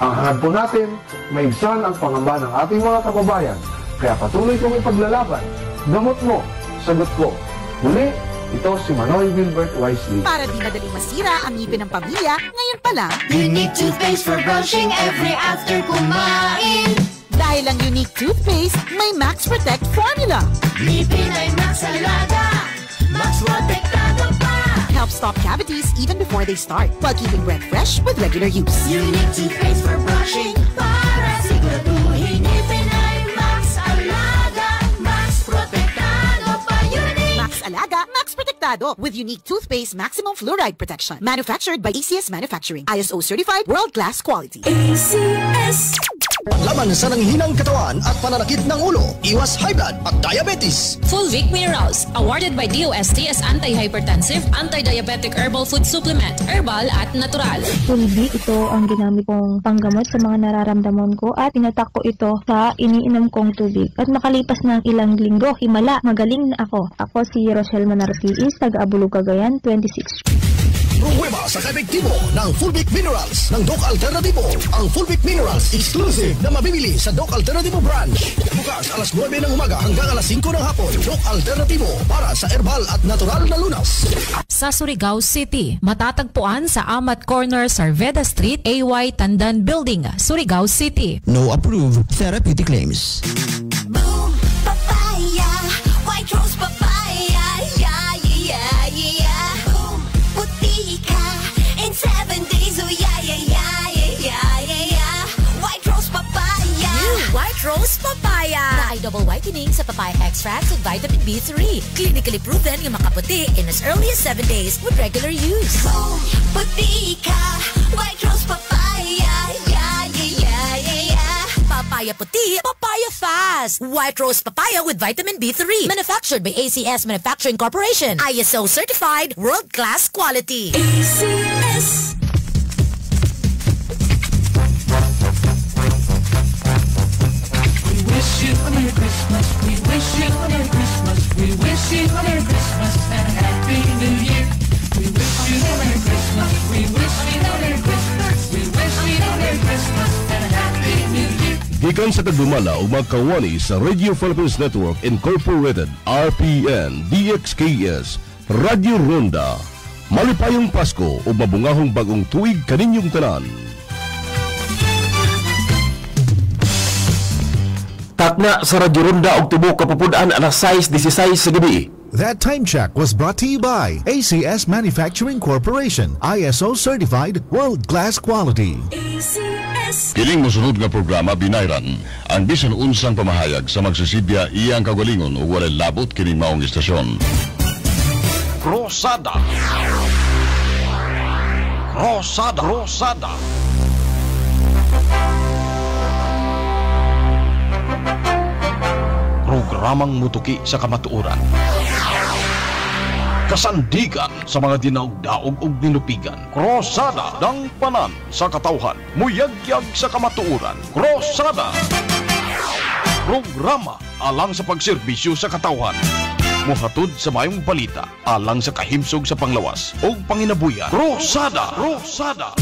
Ang hanad po natin, maibsan ang pangamba ng ating mga kababayan. Kaya patuloy kong ipaglalaban. Gamot mo, sagot ko. Muli, ito si Manoy Wilbert Wisely. Para di madaling masira ang ngipin ng pamilya, ngayon pa lang, Unique toothpaste for brushing every after kumain. dahil ang Unique toothpaste, may Max Protect formula. Ngipin ay Max Alaga, Max Protektado pa. Helps stop cavities even before they start, while keeping breath fresh with regular use. Unique toothpaste for brushing, para siguraduhin ngipin ay Max Alaga, Max Protektado pa. Unique Max Alaga, Max Protectado with Unique toothpaste maximum fluoride protection. Manufactured by ACS Manufacturing. ISO certified world-class quality. ACS. Laban sa nanghihinang katawan at pananakit ng ulo, iwas high blood at diabetes. Fulvic Minerals, awarded by DOST as anti-hypertensive, anti-diabetic herbal food supplement, herbal at natural. Fulvic, ito ang ginamit kong panggamot sa mga nararamdaman ko at tinatak ko ito sa iniinom kong tubig. At makalipas ng ilang linggo, himala, magaling na ako. Ako si Rochelle Manartiis, taga-Abulug, Cagayan, 26. Pruweba sa kaepektibo ng Fulvic Minerals ng Doc Alternativo. Ang Fulvic Minerals exclusive na mabibili sa Doc Alternativo branch. Bukas alas 9 ng umaga hanggang alas 5 ng hapon. Doc Alternativo para sa herbal at natural na lunas. Sa Surigao City, matatagpuan sa Amat Corner, Sarveda Street, AY Tandan Building, Surigao City. No approved therapeutic claims. Boom, papaya, white rose papaya, yeah, yeah, yeah. Boom, puti ka in 7 days, oh yeah, yeah, yeah, yeah, yeah, yeah. White rose papaya. New White Rose Papaya. Na ay double whitening sa papaya extracts with vitamin B3. Clinically proven yung makaputi in as early as 7 days with regular use. Boom, puti ka, white rose papaya, yeah, yeah, yeah, yeah, yeah. Papaya puti, papaya fast. White Rose Papaya with vitamin B3. Manufactured by ACS Manufacturing Corporation. ISO certified world-class quality. ACS. We wish you a Merry Christmas. We wish you a Merry Christmas. We wish you a Merry Christmas and a Happy New Year. We wish you a Merry Christmas. We wish you a Merry Christmas. We wish you a Merry Christmas and a Happy New Year. Gikan sa tagdumala o magkawani sa Radio Philippines Network Incorporated, RPN, DXKS, Radio Ronda. Malipayong Pasko o mabungahong bagong tuig kaninyong tanan. Takna sa Radio Ronda og tibok kapupunan alas 6:16 sa gabi. That time check was brought to you by ACS Manufacturing Corporation, ISO certified world-class quality. ACS. Kining mosunod nga programa binayran ang bisan unsang pamahayag sa magsisidya iyang kagalingon o walay labot kining maong istasyon. Rosada. Rosada. Rosada. Programang mutuki sa kamatuoran. Kasandigan sa mga dinaog-daog ug nilupigan. Krosada ng panan sa katawhan. Muyagyag sa kamatuoran. Krosada. Programa alang sa pagserbisyo sa katawhan. Muhatod sa mayong balita alang sa kahimsog sa panglawas o panginabuyan. Krosada. Krosada.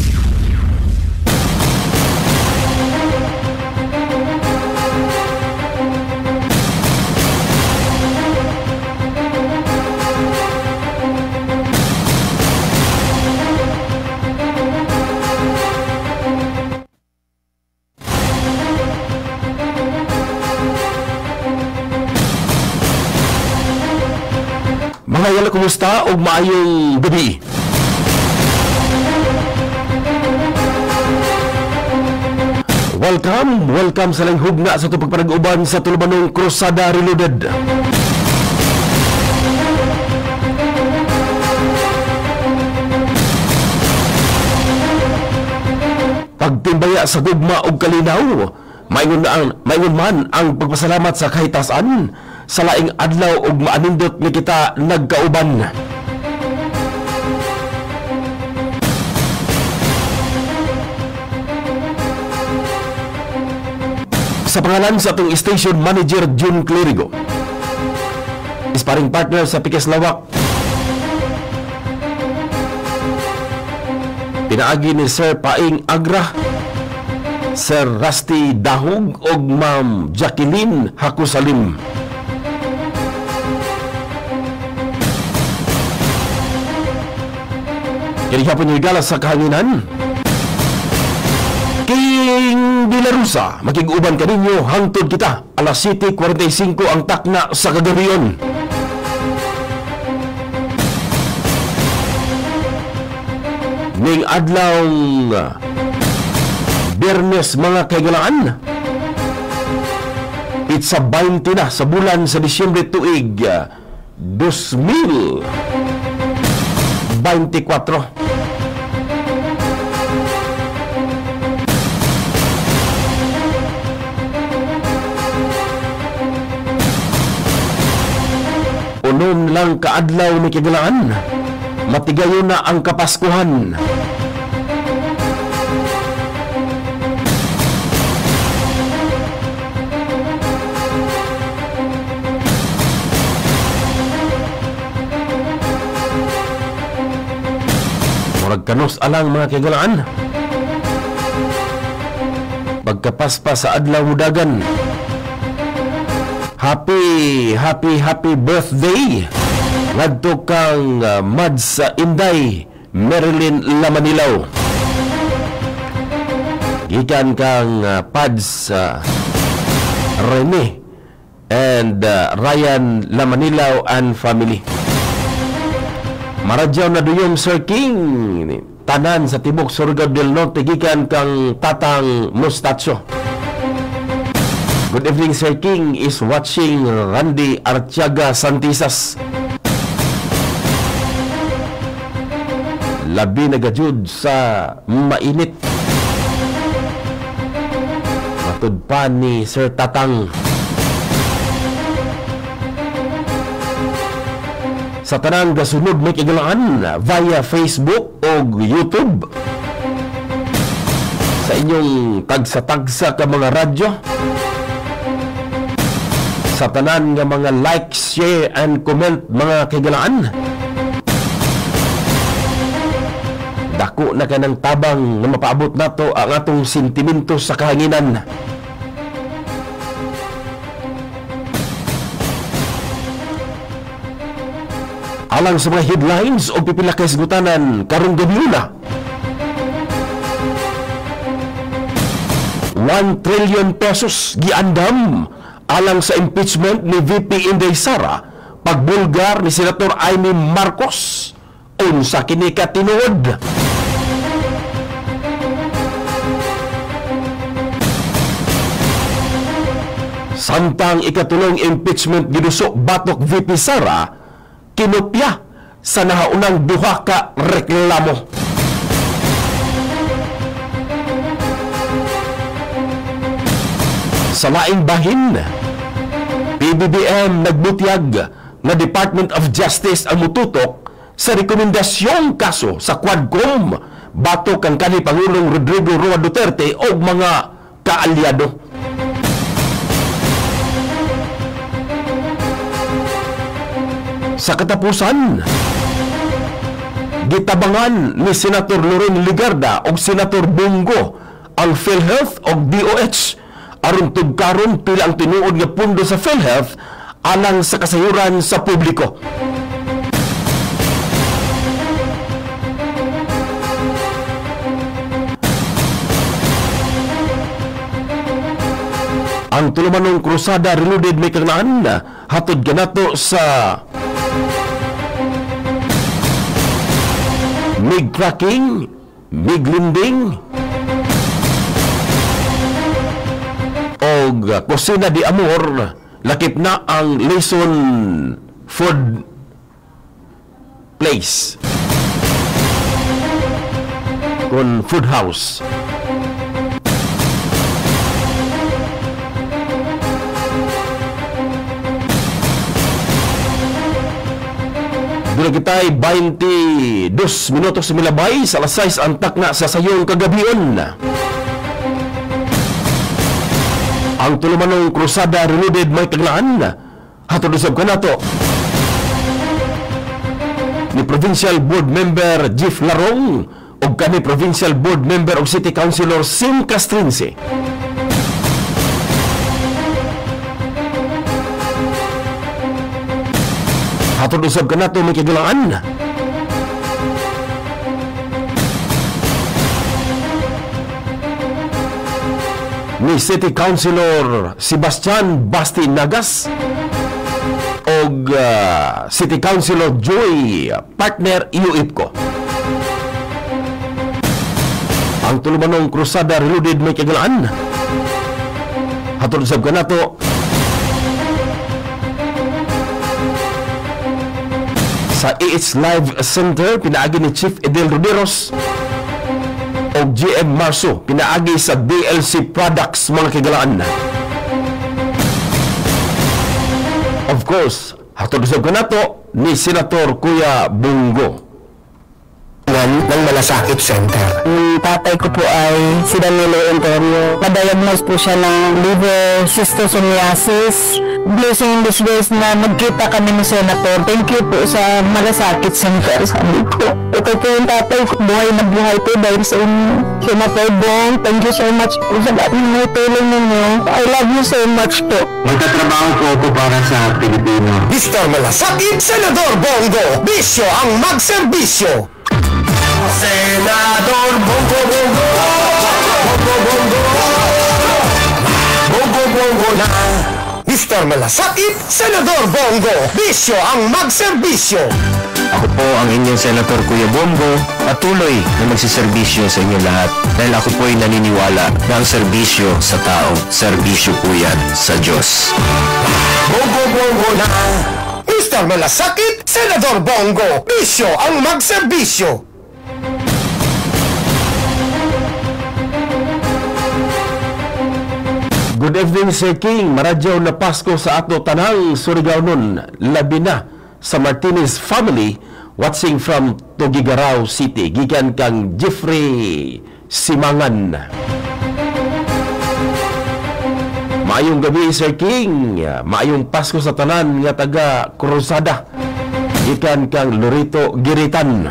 Mga yala, kumusta o maayong gabi? Welcome sa langhub nga sa itong pagpanag-uban sa Tulumanong Krosada Reloaded. Pagtimbaya sa gugma o kalinaw, maingon man ang pagpasalamat sa kahitasan sa laing adlaw ug maanindot nga kita nagkauban. Sa pangalan sa atong station manager June Clerigo, sparring partner sa Pikes Lawak, pinaagi ni Sir Paing Agra, Sir Rusty Dahug o Ma'am Jacqueline Hakusalim. Kini hapon yung igala sa kahanginan. King Villarusa, makiguban ka ninyo hangtod kita. Alas 7:45 ang takna sa kagabiyon. Ning adlaw Biyernes mga kaigalaan. It's a 20 na sa bulan sa Disyembre tuig 2024. Unom lang kaadlaw ni kagalaan. Matigayon na ang Kapaskuhan. Murag kanos alang mga kagalaan. Pagkapaspa sa adlaw mudagan. Happy birthday ngadto kang Mads Inday Marilyn Lamanilaw. Gikan kang Pads Rene and Ryan Lamanilaw and family. Maradyaw na duyom Sir King tanan sa tibok Surigao del Norte gikan kang Tatang Mustacho. Good evening, Sir King is watching Randy Artiaga Santisas. Labi nagajud sa mainit. Matud pa ni Sir Tatang. Sa tanang gasunod may kagalaan via Facebook o YouTube. Sa inyong tagsa-tagsa ka mga radyo. Sa tanan nga mga like, share, and comment mga kaigalaan. Dako na kanang tabang na mapaabot nato ang atong sentimento sa kahanginan. Alang sa mga headlines o pipila kaisgutanan karong gabiuna. 1 trillion pesos giandam alang sa impeachment ni VP Inday Sara pagbulgar ni Senator Amy Marcos unsa kini katinuod. Samtang ikatulong impeachment giduso batok VP Sara kinopya sa nahaunang duha ka reklamo. Sa laing bahin, PBBM nagbutiyag na Department of Justice ang mututok sa rekomendasyong kaso sa Quadcom batok kang kanhi Pangulong Rodrigo Roa Duterte o mga kaalyado. Sa katapusan, gitabangan ni Senator Loren Ligarda o Senator Bongo ang PhilHealth o DOH aron tugkaron pila ang tinuod nga pundo sa PhilHealth alang sa kasayuran sa publiko. Ang tulumanong krusada reloaded may kagnaan hatod ganato sa mig cracking, mig linding og kusina di amor, lakip na ang Lison Food Place kon food house. Dula kita'y 22 minutos milabay sa alas 6 ang takna sa sayong kagabion. Ang tulumanong krusada reloaded may taglaan hatod usab kanato ni Provincial Board Member Jeff Larong o kani Provincial Board Member o City Councilor Sim Castrense. Hatod usab ka nato may kagilaan. Ni City Councilor Sebastian Basti Nagas o City Councilor Joy Partner Iuipko. Ang tulumanong krusada reloaded may kagilaan. Hatod usab ka nato sa EH Live Center, pinaagi ni Chief Edel Roderos o GM Marso, pinaagi sa DLC Products mga kagalaan. Of course, hatod usab ka nato ni Senator Kuya Bongo ng Malasakit Center. Yung tatay ko po ay si Danilo Antonio. Na-diagnose po siya ng liver schistosomiasis. Blessing in disguise na magkita kami ni Senator. Thank you po sa Malasakit Center. Sabi ko, ito po yung tatay ko. Buhay na buhay po dahil sa inyo. Senator Bong, thank you so much po sa lahat ng may tulong ninyo. I love you so much po. Magtatrabaho po ako para sa Pilipino. Mr. Malasakit, Senador Bongo, bisyo ang magserbisyo. Senador Bongo Bongo, Bongo Bongo, Bongo Bongo na. Mr. Malasakit, Senador Bongo, bisyo ang magserbisyo. Ako po ang inyong Senator Kuya Bongo, patuloy na magsiservisyo sa inyo lahat dahil ako po ay naniniwala na ang serbisyo sa tao, serbisyo po yan sa Diyos. Bongo Bongo na. Mr. Malasakit, Senador Bongo, bisyo ang magserbisyo. Good evening, Sir King. Maradyaw na Pasko sa ato tanang Surigao nun. Labi na sa Martinez family watching from Tugigaraw City. Gikan kang Jeffrey Simangan. Maayong gabi, Sir King. Maayong Pasko sa tanan nga taga Cruzada. Gikan kang Lorito Giritan.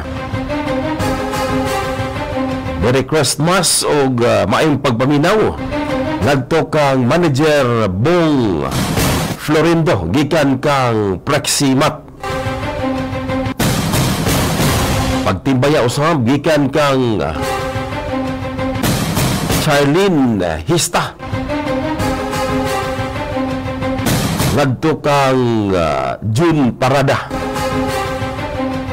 Merry Christmas o maayong pagpaminaw. Nagto kang Manager Bong Florindo, gikan kang Preximat. Pagtimbaya usab, gikan kang Charlene Hista. Nagto kang June Parada,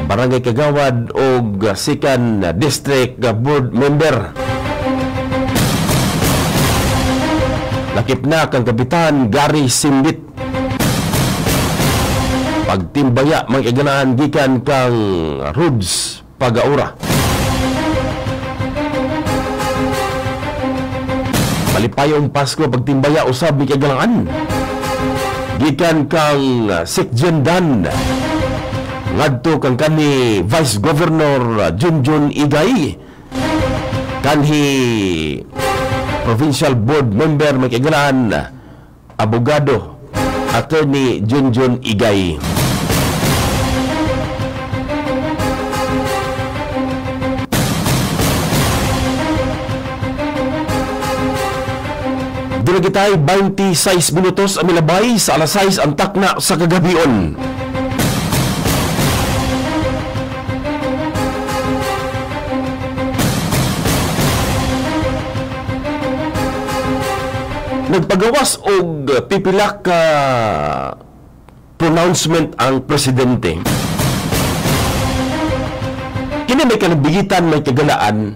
Barangay Kagawad o Sikan District Board Member. Lakip na kang Kapitan Gary Simbit. Pagtimbaya magkaganahan gikan kang Rudes Pagaura. Malipayong Pasko pagtimbaya usab magkaganahan gikan kang Sikjen Dan. Ngadto kang kani Vice Governor Junjun Igay, kanhi Provincial Board Member magkagalaan Abogado Attorney Junjun Igay. Dila kitay 26 minutos ang milabay sa alas 6 ang takna sa kagabion. Nagpagawas og pipila ka pronouncement ang presidente. Kini may kanabigitan, may kagalaan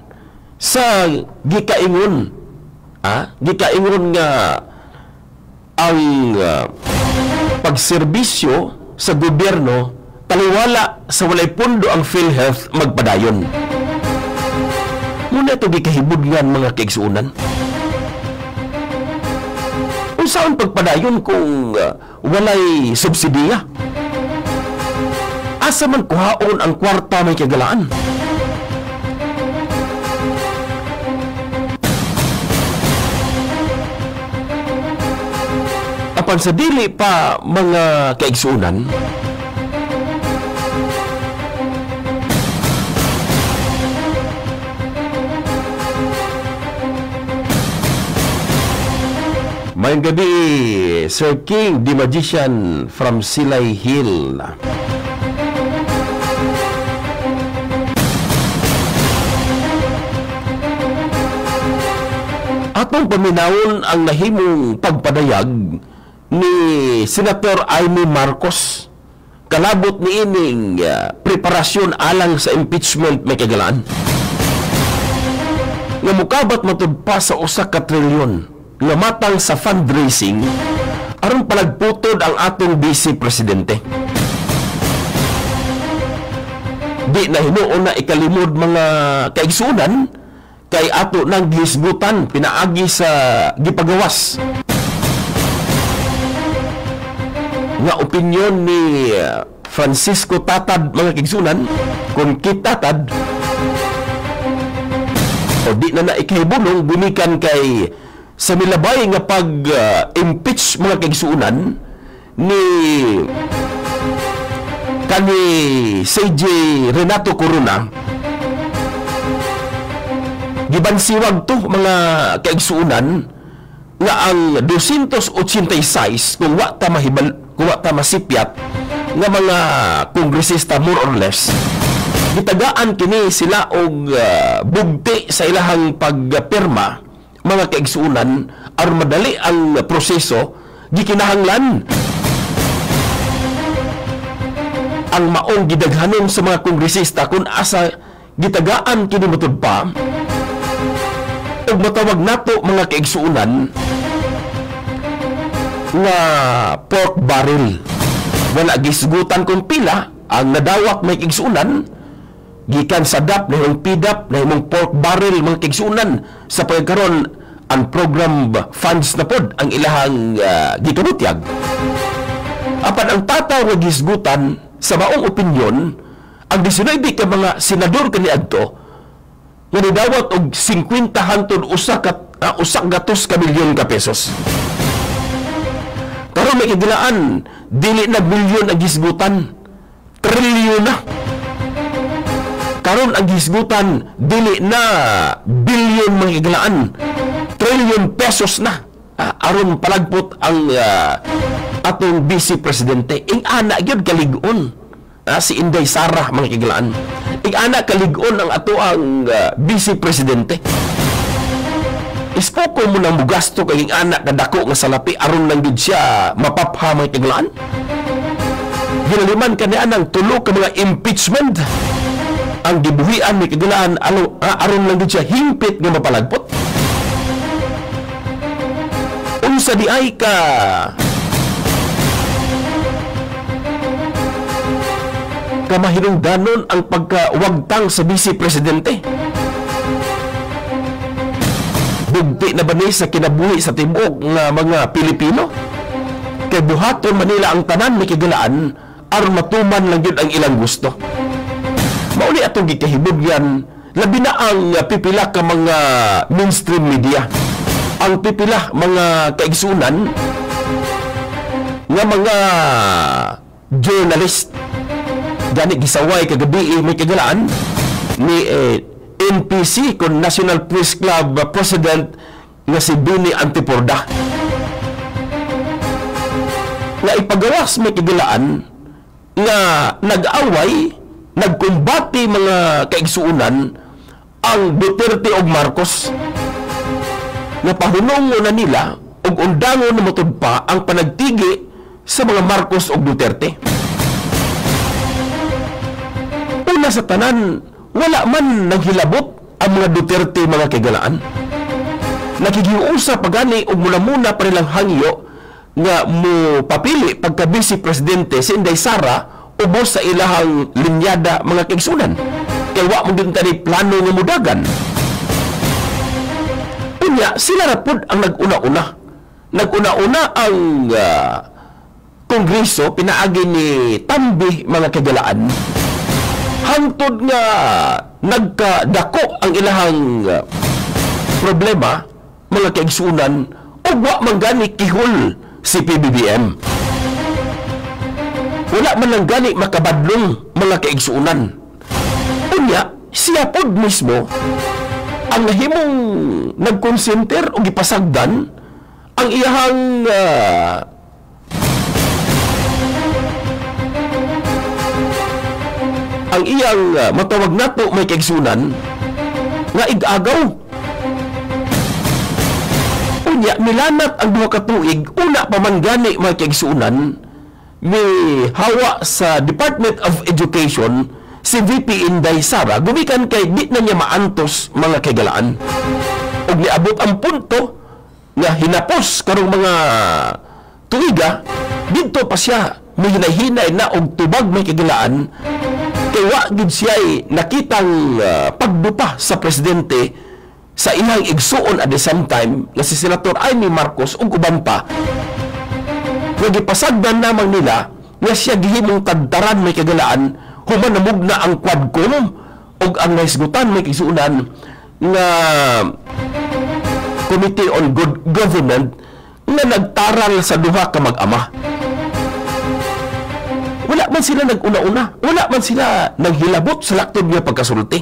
sa gikaingon. Gikaingon nga ang pagserbisyo sa gobyerno taliwala sa walay pundo ang PhilHealth magpadayon. Muna ito gikahibudngan mga kaigsuunan. Kung saan pagpadayon kung walay subsidiya? Asa man kuhaon ang kwarta may kagalaan? Apan sa dili pa mga kaigsuunan, Mayang gabi, Sir King, the magician from Silay Hill. Atong paminawon ang nahimong pagpadayag ni Senator Amy Marcos kalabot ni ining preparasyon alang sa impeachment may kagalaan. Nga mukabat matud pa sa 1 ka trilyon nga matang sa fundraising aron palagputod ang atong Vice Presidente. Di na hinuon na ikalimod mga kaigsunan kay ato nang gisgutan pinaagi sa gipagawas nga opinyon ni Francisco Tatad mga kaigsunan kung kitatad o di na ikahibulong gumikan kay sa milabay nga pag-impeach mga kaigsunan ni kani CJ Renato Corona. Gibansiwag to mga kaigsuunan nga ang 286 kung wa ta masipyat nga mga kongresista more or less gitagaan kini sila og bugti sa ilahang pagpirma mga kaigsuunan aron madali ang proseso gikinahanglan ang maong gidaghanon sa mga kongresista kung asa gitagaan kini matud pa ug matawag nato mga kaigsuunan nga pork barrel. Wala gisgutan kung pila ang nadawak may kaigsuunan gikan sa DAP na yung PDAP na yung pork barrel mga kaigsuunan sa pagkaroon ang program funds na pod ang ilahang gikanutyag. Apan ang tataw nga gisgutan sa maong opinyon ang 19 ka mga senador kaniadto nga nidawat og 50 hangtod usak gatos ka milyon ka pesos. Karon may kidilaan dili na bilyon ang gisgutan, trilyon na. Karon ang gisgutan dili na bilyon mga kidilaan, trilyon pesos na. Aron palagpot ang atong Vice Presidente. Ing ana gyud kalig-on si Inday Sara mga kidilaan. Ing ana kalig-on ang ato ang Vice Presidente. Ispoko mo nang mugasto kay anak na dako nga salapi aron lang gid siya mapapha may tiglaan. Ginaliman kaniya ng tulo ka mga impeachment ang gibuhian may kagalaan aron lang gid siya himpit nga mapalagpot. Unsa di ay ka kamahinungdanon ang pagkawagtang sa Vice Presidente. Bugti na ba ni sa kinabuhi sa tibuok nga mga Pilipino? Kay buhaton Manila ang tanan may kagalaan aron matuman lang yun ang ilang gusto. Mauli atong gikahibugyan labi na ang pipila ka mga mainstream media. Ang pipila mga kaigsunan nga mga journalist gani gisaway kagabi may kagalaan ni NPC kon National Press Club President nga si Bini Antiporda nga ipagawas may kigilaan nga nag-away nagkumbati mga kaigsuunan ang Duterte ug Marcos nga pahunong na nila ug undangon na matud pa ang panagtigi sa mga Marcos ug Duterte. Una sa tanan wala man naghilabot ang mga Duterte mga kagalaan. Nakigiusa pagani og muna pa nilang hangyo nga mo papili pagka Vice Presidente si Inday Sara ubos sa ilahang linyada mga kaigsunan. Kaya wa mo din tani plano nga mudagan. Unya sila ra pud ang nag-una-una. Nag-una-una ang Kongreso pinaagi ni Tambi mga kagalaan. Hangtod nga nagkadako ang ilahang problema mga kaigsunan ug wa man gani kihol si PBBM. Wala man lang gani makabadlong mga kaigsunan. Unya siya pod mismo ang nahimong nagkonsenter o gipasagdan ang iyahang matawag nato may kaigsunan nga igagaw. Unya, milanat ang duha ka tuig, una pa man gani may kaigsunan, may hawa sa Department of Education si VP Inday Sara, gumikan kay di na niya maantos mga kagalaan. Og niabot ang punto nga hinapos karong mga tuiga, dito pa siya may hinay-hinay na og tubag may kagalaan, kay wa gid siya nakitang pagdupa sa presidente sa ilang igsuon at the same time nga si Senator Amy Marcos ug uban pa. Nagipasagdan namang nila nga siya gihimong tadtaran may kagalaan human namugna ang Quadcom ug ang naisgutan may kisuunan nga Committee on Good Government nga nagtaral sa duha ka mag-ama. Wala man sila nag-una-una, wala man sila naghilabot sa laktod nga pagkasulti.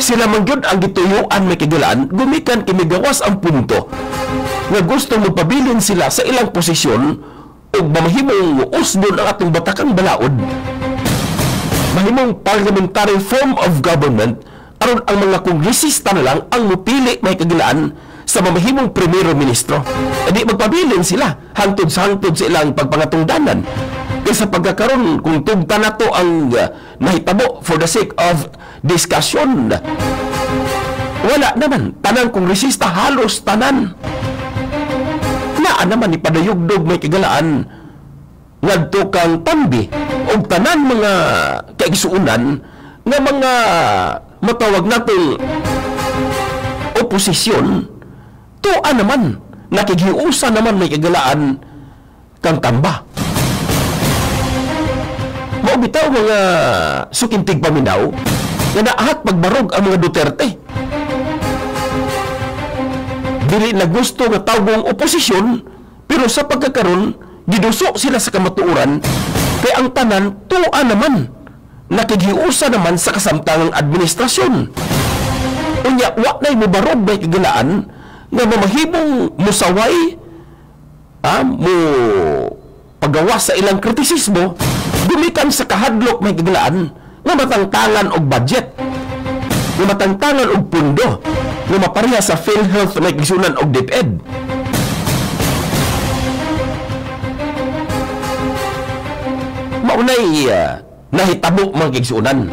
Sila man gyud ang gituyuan may kagalaan, gumikan kimigawas ang punto nga gusto magpabilin sila sa ilang posisyon ug mamahimong usdon ang atong batakang balaod. Mahimong parliamentary form of government aron ang mga kongresista na lang ang mupili may kagalaan sa mamahimong primero ministro. Di magpabilin sila hangtod sa ilang pagpangatungdanan. Kaya sa pagkakaroon, kung tugta na to ang nahitabo for the sake of discussion, wala naman. Tanang kongresista, halos tanan. Naa naman ipadayugdog may kagalaan ngadto kang tambi o tanan mga kaigsuunan nga mga matawag natong oposisyon, tuan naman, nakigiusa naman may kagalaan kang tamba. Bitaw mga sukintig paminaw nga naahat pagbarog ang mga Duterte. Dili na gusto nga tawgong oposisyon, pero sa pagkakaroon giduso sila sa kamatuoran kay ang tanan tuwa naman, nakigiusa naman sa kasamtangang administrasyon. Unya wa nay mobarog may kagalaan nga mamahimong musaway mo pagawas sa ilang kritisismo, gumikan sa kahadlok may kagalaan nga matangtangan og budget, nga matangtangan og pundo, nga mapareha sa PhilHealth may kisunan og DepEd. Maunay nahitabo mga kigsuunan.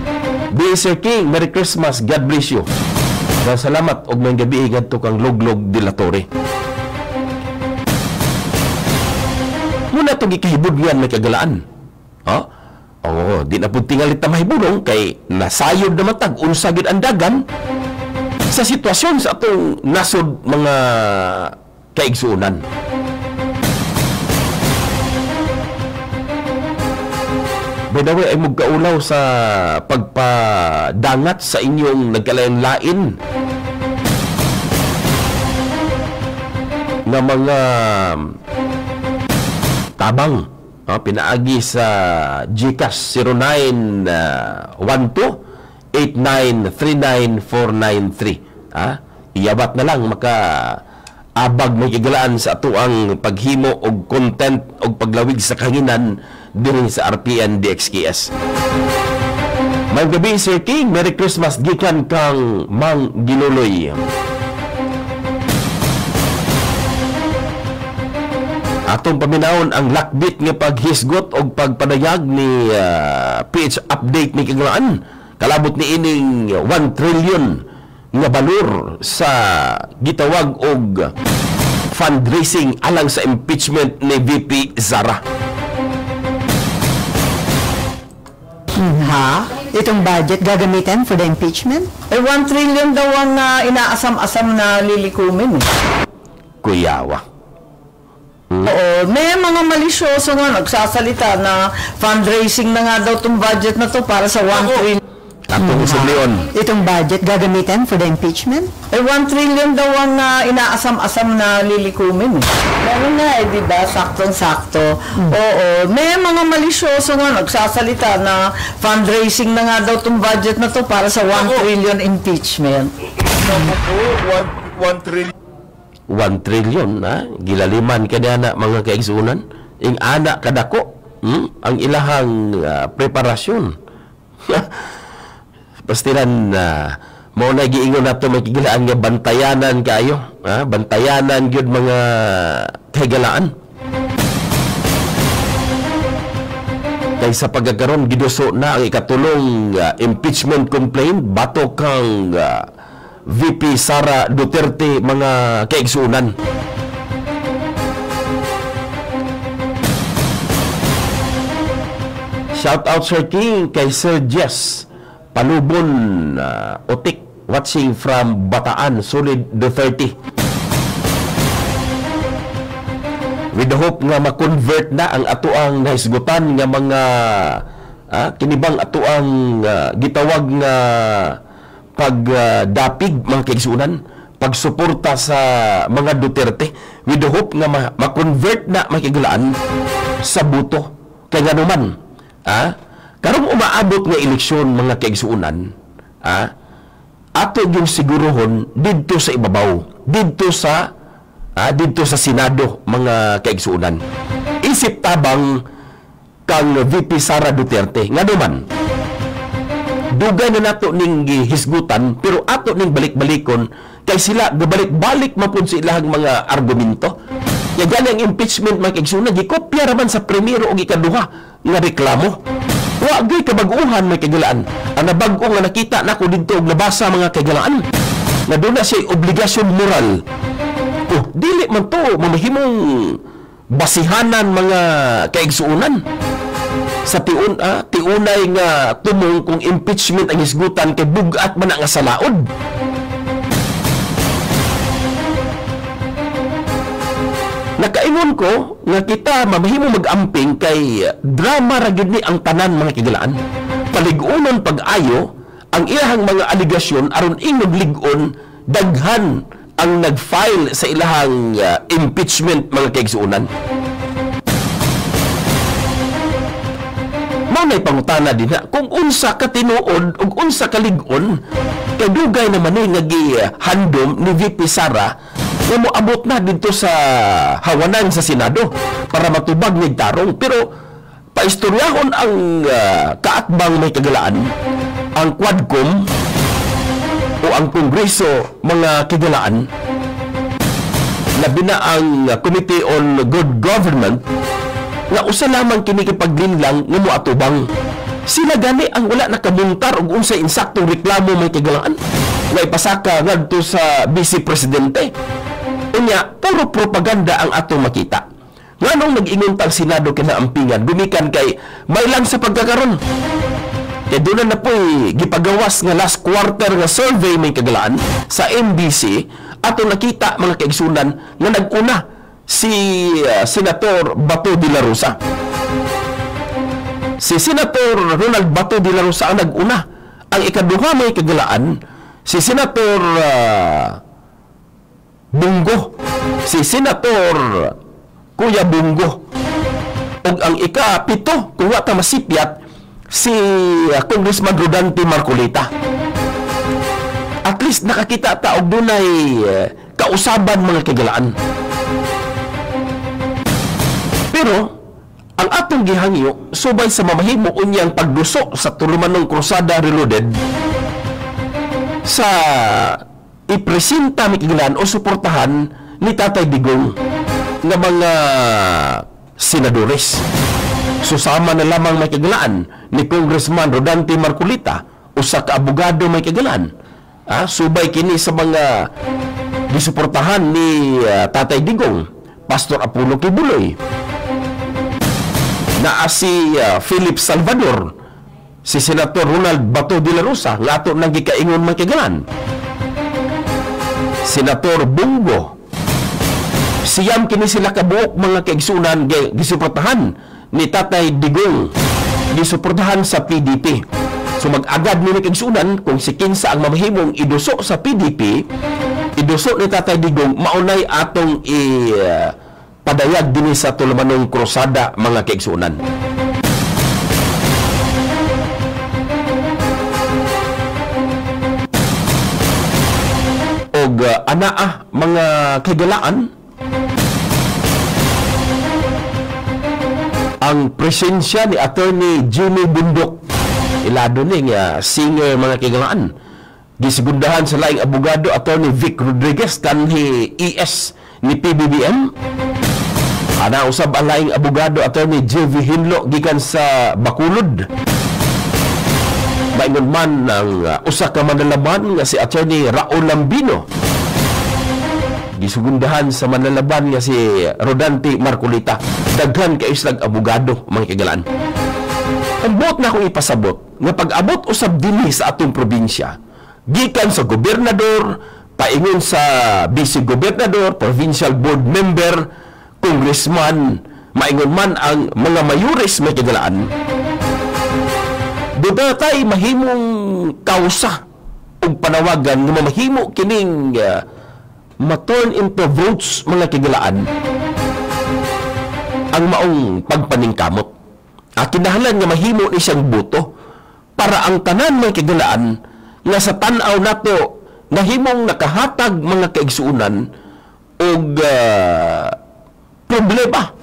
Sir King, Merry Christmas, God bless you. Salamat og may gabi ngadto kang Loglog de la Torre. Muna itong ikahibudyan may kagalaan. Di na po tingalit na mahibulong kay nasayod na matag unsagid ang dagan sa sitwasyon sa atong nasod mga kaigsuunan. By the way, ay magkaulaw sa pagpadangat sa inyong nagkalain-lain na mga tabang. Pinaagi sa GCash 09-8939-493. Iyabat na lang maka-abag may kagalaan sa atuang paghimo og content og paglawig sa kahanginan din sa RPN DXKS. May gabi, Sir King. Merry Christmas. Gikan kang Mang Ginuloy. Atong paminawon ang lakbit nga paghisgot o pagpadayag ni PH Update ni kagalaan. Kalabot ni ining 1 trillion nga balor sa gitawag og fundraising alang sa impeachment ni VP Sara. Ha? Itong budget gagamitin for the impeachment? 1 trillion daw ang inaasam-asam na lilikumin. Kuyawa. Oo, may mga malisyoso nga nagsasalita na fundraising na nga daw itong budget na to para sa 1 trillion. Itong budget gagamitin for the impeachment? 1 trillion daw ang inaasam-asam na lilikumin. Meron na di ba? Saktong-sakto. Oo, may mga malisyoso nga nagsasalita na fundraising na nga daw itong budget na to para sa 1 trillion impeachment. 1 trillion. 1 trillion gilaliman kada na mga kaigsunan ing anak kadako ang ilahang preparasyon. Pastiran mao na giingon nato makigilaan nga bantayanan kayo, bantayanan gyud mga kahigalaan. Kay sa pagkakaroon giduso na ang ikatulong impeachment complaint bato kang VP Sara Duterte mga kaigsunan. Shout out Sir King kay Sir Jess Palubon Otik watching from Bataan, Solid Duterte. With the hope nga ma-convert na ang atuang nahisgutan nga mga kinibang atuang gitawag nga pagdapig mga kaigsunan, pagsuporta sa mga Duterte, with the hope nga ma-convert na makigilaan sa buto. Kaya nga naman, karong umaabot nga eleksyon mga kaigsunan, ato yung sigurohon didto sa ibabaw, didto sa Senado mga kaigsunan. Isip tabang kang VP Sara Duterte nga naman dugay na nato ning hisgutan pero ato ning balik-balikon kay sila gabalik-balik mapud sa ilahang mga argumento. Ya gani ang impeachment mga kaigsunan gikopya raman sa primero ug ikaduha nga reklamo. Wa gyud kabag-uhan may kagalaan. Ang nabag-o nga nakita nako didto og nabasa mga kagalaan nga doon na siya obligasyon moral. Dili man to mamahimong basihanan mga kaigsuunan sa tiunay nga tumong kung impeachment ang hisgutan kay bugat man nga salaod. Nakaingon ko nga kita mamahimo mag-amping kay drama ra gyud ni ang tanan mga kigalaan. Palig-unon pag-ayo ang ilahang mga aligasyon aron ingog lig-on daghan ang nag-file sa ilahang impeachment mga kaigsuunan. Manay pangutana din kung unsa ka tinuod ug unsa ka lig-on kay dugay naman nga gihandom ni VP Sara nga moabot na dito sa hawanan sa Senado para matubag ni tarong, pero paistoryahon ang kaatbang may kagalaan ang Quadcom o ang Kongreso mga kagalaan labi na ang Committee on Good Government nga usa lamang kini kipaglinlang nga moatubang. Sila gani ang wala nakamuntar og unsay insaktong reklamo may kagalaan nga ipasaka ngadto sa Vice Presidente. Unya puro propaganda ang ato makita. Nganong nag-ingon tang Senado kinaampingan gumikan kay may lang sa pagkakaron. Kaya doon na po'y gipagawas nga last quarter nga survey may kagalaan sa NBC ato nakita mga kaigsunan nga nag-una si Senator Bato de la Rosa. Si Senator Ronald Bato de la Rosa ang nag-una. Ang ikaduha may kagalaan si Senator Bungo, si Senator Kuya Bungo. O ang ikapito kung wata masipyat si Congressman Rodante Marcolita. At least nakakita ta og dunay kausaban mga kagalaan. Pero ang atong gihangyo subay sa mamahimo unyang pagduso sa tulumanong Krusada Reloaded sa ipresenta mi kagalaan o suportahan ni Tatay Digong nga mga senadores. Susama na lamang may kagalaan ni Congressman Rodante Marcolita usa ka abogado may kagalaan. Subay kini sa mga gisuportahan ni Tatay Digong, Pastor Apollo Kibuloy, na si Philip Salvador, si Senator Ronald Bato de la Rosa, nga ato nang gikaingon may kagalaan, Senator Bungo. Siyam kini sila kabuok mga kaigsunan gisuportahan ni Tatay Digong, gisuportahan sa PDP. So mag-agad ni kaigsunan kung si kinsa ang mamahimong iduso sa PDP, iduso ni Tatay Digong, maunay atong padayag din sa tulumanong krusada mga kaigsunan. O og anaa mga kagalaan ang presensya ni Attorney Jimmy Bundok, ilado ni nga singer mga kagalaan, gisigundahan sa laing abogado Attorney Vic Rodriguez kanhi ES ni PBBM. Ana usab ang laing abogado Attorney JV Hinlo gikan sa Bacolod. Maingon man ng usa ka manlalaban nga si Attorney Raul Lambino, gisugundahan sa manlalaban nga si Rodante Marcolita. Daghan kay islag abogado mga kagalaan. Ang buot na akong ipasabot nga pag-abot usab dinhi sa atong probinsya, gikan sa gobernador paingon sa vice gobernador, provincial board member, congressman, maingon man ang mga mayores mga kagalaan, dudatay mahimong kausa o panawagan nga mahimo kining ma-turn into votes mga kagalaan ang maong pagpaningkamot. Kinahanglan nga mahimo ni siyang boto para ang tanan mga kagalaan nga sa tan-aw nato nahimong nakahatag mga kaigsuunan og problema,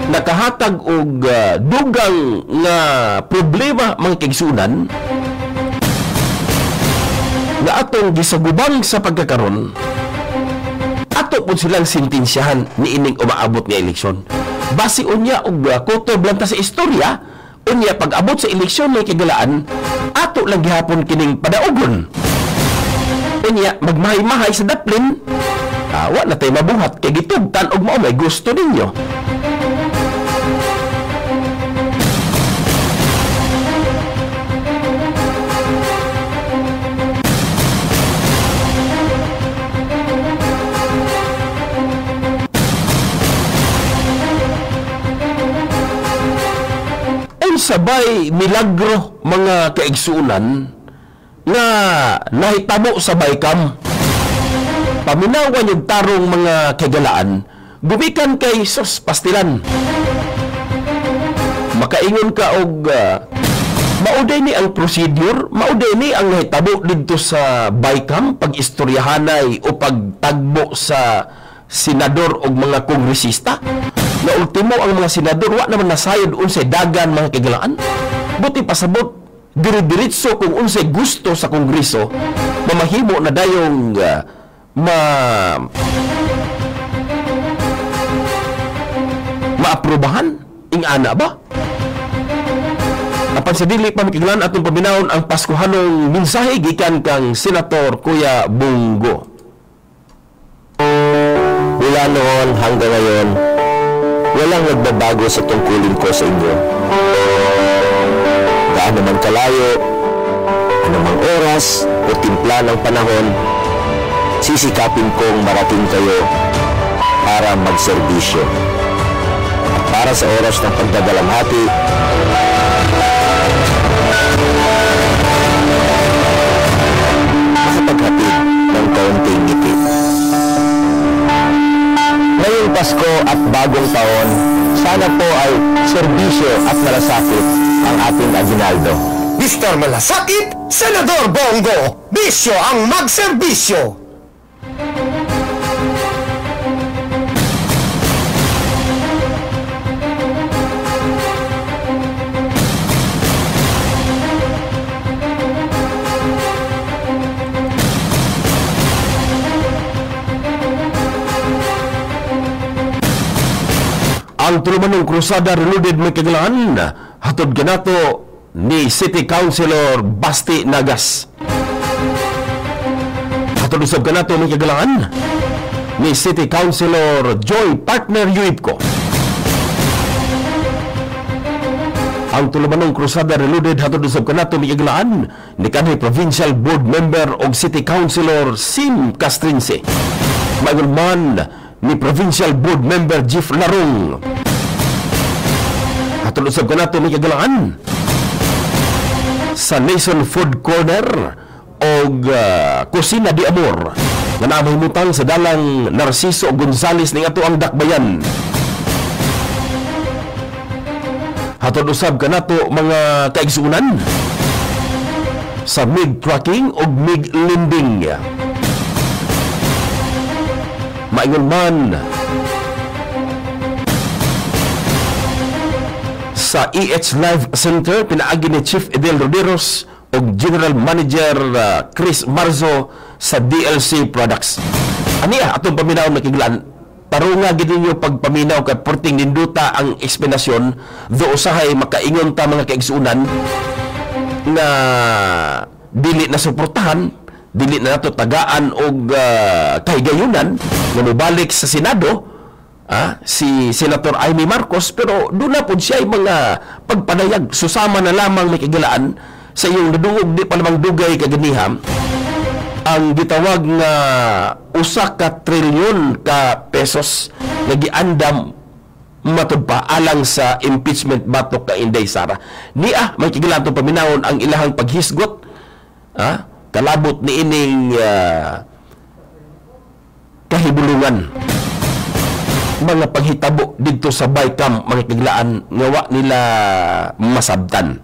nakahatag og dugang nga problema mga kaigsuunan nga atong gisagubang sa pagkakaron, ato po silang sintensyahan ni ining umaabot nga eleksyon. Base unya og koto blanta sa istorya, unya pag-abot sa eleksyon may kagalaan, ato lang gihapon kining padaogon. Unya magmahay-mahay sa daplin, wa na tayo mabuhat kay gitugtan og mao may gusto ninyo. Sabay milagro mga kaigsuunan nga nahitabo sa Baykam. Paminawan yung tarong mga kagalaan, gumikan kay sus pastilan. Makaingon ka og mauday ni ang procedure, mauday ni ang nahitabo dito sa Baykam, pag-istoryahanay o pagtagbo sa senador o mga kongresista. Na ultimo ang mga senador wa naman nasayod unsay dagan mga kagalaan. Buti pasabot diri-diritso kung unsay gusto sa kongreso, mamahimo na dayong maaprubahan ing ana ba? Apan sa dili pa makiglan atong paminawon ang Paskuhanong mensahe gikan kang Senator Kuya Bongo. Mula noon hanggang ngayon, walang nagbabago sa tungkulin ko sa inyo. Gaano man kalayo, anumang oras o timpla ng panahon, sisikapin kong marating kayo para magserbisyo. At para sa oras ng pagdadalamhati, makapaghatid ng kaunting ngiti. Ngayong Pasko at bagong taon, sana po ay serbisyo at malasakit ang ating aginaldo. Mr. Malasakit, Senador Bongo, bisyo ang magserbisyo. Ang tulumanong krusada reloaded may kagalaan, hatod ganato ni City Councilor Basti Nagas. Hatod usab ganato may kagalaan ni City Councilor Joy Partner Yuipko. Ang tulumanong krusada reloaded hatod usab kanato may kagalaan ni kanhi Provincial Board Member og City Councilor Sim Castrinse. Mayon man ni Provincial Board Member Jeff Larong. Hatod usab kanato may kagalaan sa Nation Food Corner og Kusina di Amor nga namahimutang sa dalang Narciso Gonzales ning ato ang dakbayan. Hatod usab kanato mga kaigsuunan sa MIG Trucking og MIG Lending. Maingon man sa EH Live Center, pinaagi ni Chief Edel Roderos o General Manager Chris Marzo sa DLC Products. Aniya, atong paminaw na kiglaan, tarunga gid ninyo pagpaminaw kay porting ninduta ang eksplanasyon do usahay makaingon ta mga kaigsuunan na dili na suportahan, dili na nato tagaan og kahigayunan nga mobalik sa Senado si Senator Amy Marcos, pero doon na po siya ay mga pagpanayag susama na lamang may kagilaan sa iyong nadungog di pa lamang dugay kaganiham ang gitawag nga 1 ka trilyon ka pesos na giandam matud pa alang sa impeachment batok ka Inday Sara. Niya may kagilaan itong paminahon ang ilahang paghisgot kalabot ni ining kahibulungan mga paghitabo dito sa Baykam, mga kiglaan ngawa nila masabtan.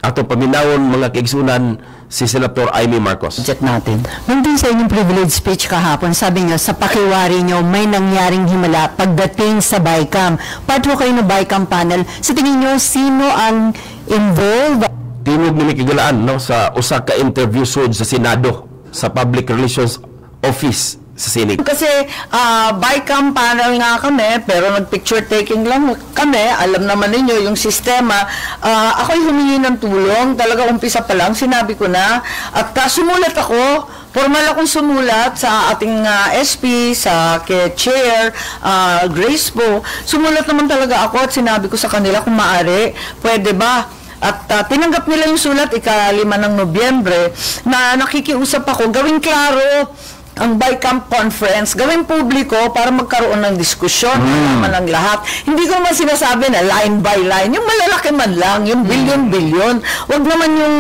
Ato paminawon mga kaigsunan si Senator Amy Marcos. Budget natin. Nandun sa inyong privilege speech kahapon, sabi nga sa pakiwari nyo may nangyaring himala pagdating sa Baykam. Pato kayo ng Baykam panel. Sa tingin nyo, sino ang involved? Tinog ni Mikigalaan sa usa ka interview sud sa Senado sa Public Relations Office sa Senate. Kasi Baykam panel nga kami, pero nag-picture taking lang kami. Alam naman ninyo yung sistema. Ako'y humingi ng tulong. Talaga umpisa pa lang, sinabi ko na. At sumulat ako. Formal akong sumulat sa ating SP, sa Chair, Grace po. Sumulat naman talaga ako at sinabi ko sa kanila kung maaari, pwede ba? At tinanggap nila yung sulat, 5 ng Nobyembre, na nakikiusap ako, gawing klaro ang Baykam Conference, gawing publiko para magkaroon ng diskusyon naman ng lahat. Hindi ko naman sinasabi na line by line, yung malalaki man lang, yung bilyon-bilyon. Huwag naman yung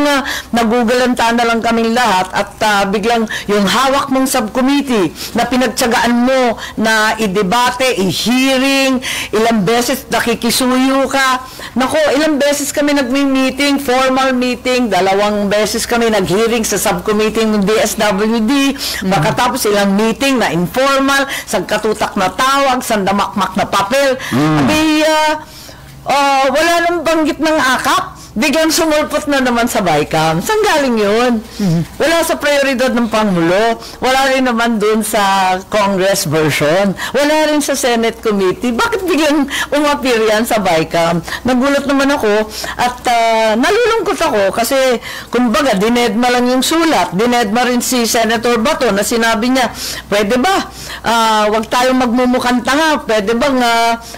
nagugalanta na lang kaming lahat at biglang yung hawak mong subcommittee na pinagtsagaan mo na i-debate, i-hearing, ilang beses nakikisuyo ka. Nako, ilang beses kami nag-meeting, formal meeting, 2 beses kami nag-hearing sa subcommittee ng DSWD, tapos ilang meeting na informal, sagkatutak na tawag, sandamakmak na papel. Wala nang banggit ng akap. Biglang sumulpot na naman sa Baykam. Saan galing yun? Wala sa prioridad ng Pangulo. Wala rin naman dun sa Congress version. Wala rin sa Senate Committee. Bakit biglang umapir yan sa Baykam? Nagulat naman ako at nalulungkot ako kasi kumbaga dinedma lang yung sulat. Dinedma rin si Senator Bato na sinabi niya, pwede ba? Wag tayong magmumukhang tanga. Pwede bang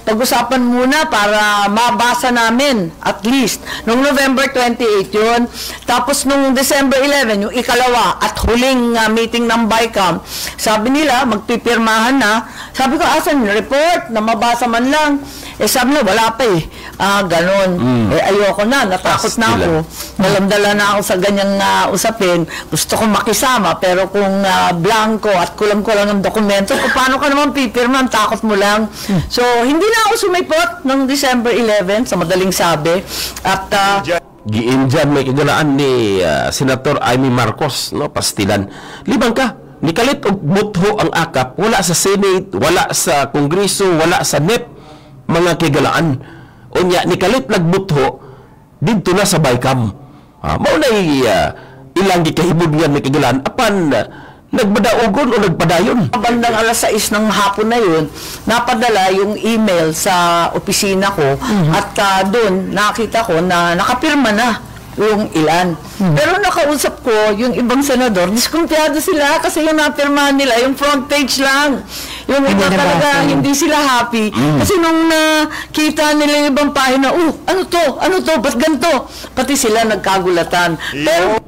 pag-usapan muna para mabasa namin at least. Nung November 28 yun. Tapos nung December 11, yung ikalawa at huling meeting ng Baykam, sabi nila, magpipirmahan na. Sabi ko, asan yung report na mabasa man lang? Sabi nila, wala pa eh. Ganon. Ayoko na, natakot na ako. Nalamdala na ako sa ganyang usapin. Gusto ko makisama, pero kung blanco at kulang-kulang ang dokumento, paano ka naman pipirma? Takot mo lang. So, hindi na ako sumipot ng December 11, sa madaling sabi. At giinjan may kagalaan ni Senator Amy Marcos, no, pastilan. Libang ka, nikalit og butho ang akap, wala sa Senate, wala sa Kongreso, wala sa NEP, mga kagalaan. Unya, nikalit nagbutho dito na sa Baykam. Mao na ilang gikahibog niyan may kagalaan, apan nagbadaogon o nagpadayon. Bandang alas 6 ng hapon na yun, napadala yung email sa opisina ko at doon nakita ko na nakapirma na yung ilan. Pero nakausap ko yung ibang senador, diskumpiyado sila kasi yung napirmahan nila, yung front page lang. Yung iba talaga, hindi sila happy. Kasi nung nakita nila yung ibang pahina, ano to, ba't ganito? Pati sila nagkagulatan. Pero,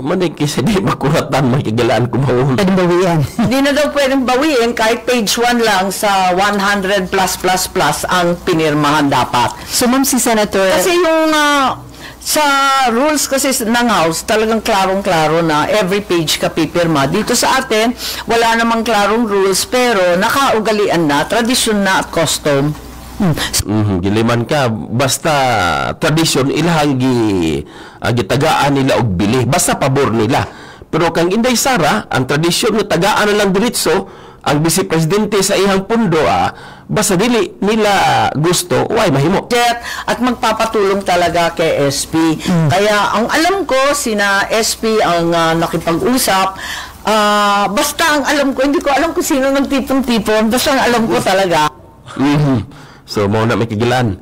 manig kasi di makuratan, makigalaan kumahon. Pwedeng bawian. Hindi na daw pwedeng bawiin, kahit page 1 lang sa 100 plus ang pinirmahan dapat. So, ma'am, si Senator... Kasi yung... sa rules kasi ng House, talagang klarong-klaro na every page ka pipirma. Dito sa atin, wala namang klarong rules, pero nakaugalian na, tradisyon na at custom. Giliman ka, basta tradisyon, ilahang gitagaan nila og bili. Basta pabor nila. Pero kang Inday Sara, ang tradisyon nga tagaan na lang diretso ang Vice Presidente sa ihang pundo, basta dili nila gusto, why mahimo. At magpapatulong talaga kay SP. Kaya ang alam ko, sina SP ang nakipag-usap. Basta ang alam ko, hindi ko alam kung sino nagtipon-tipon, basta ang alam ko talaga. So, mo na may kigilan.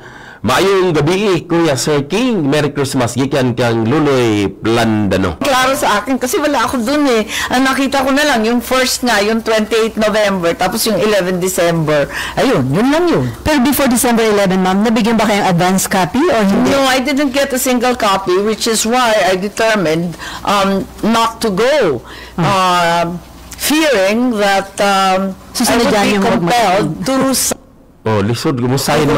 Maayong gabi, Kuya Sir King. Merry Christmas. Gikan kang Luloy Plandano. Klaro sa akin kasi wala ako dun eh. Ang nakita ko na lang, yung first nga, yung 28 November, tapos yung 11 December. Ayun, yun lang yun. Pero before December 11, ma'am, nabigyan ba kayong advance copy or hindi? No, I didn't get a single copy, which is why I determined not to go. Fearing that I would be compelled to... Lisod, gumusayin mo.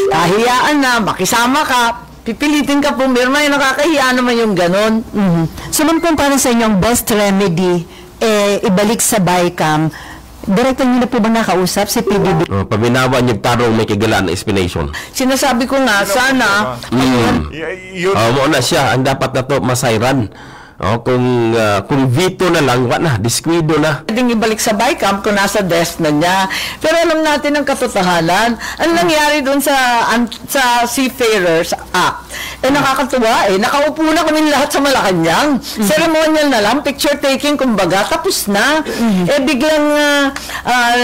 Kahiyaan na, makisama ka, pipilitin ka pumirma, nakakahiya naman yung ganon. So, ma'am, kung para sa inyong best remedy, ibalik sa BICAM, direkta niyo na po ba nakausap si PBB? Paminawa niyo tarong may kigilan na explanation. Sinasabi ko nga, sana... mo na siya, ang dapat na to masayran. Kung veto na lang, diskwido na. Pwedeng ibalik sa BICAM kung nasa desk na niya. Pero alam natin ang katotohanan. Ang nangyari doon sa Seafarers Act, nakakatuwa nakaupo na kami lahat sa Malacanang. Ceremonial na lang, picture taking, kumbaga, tapos na. Biglang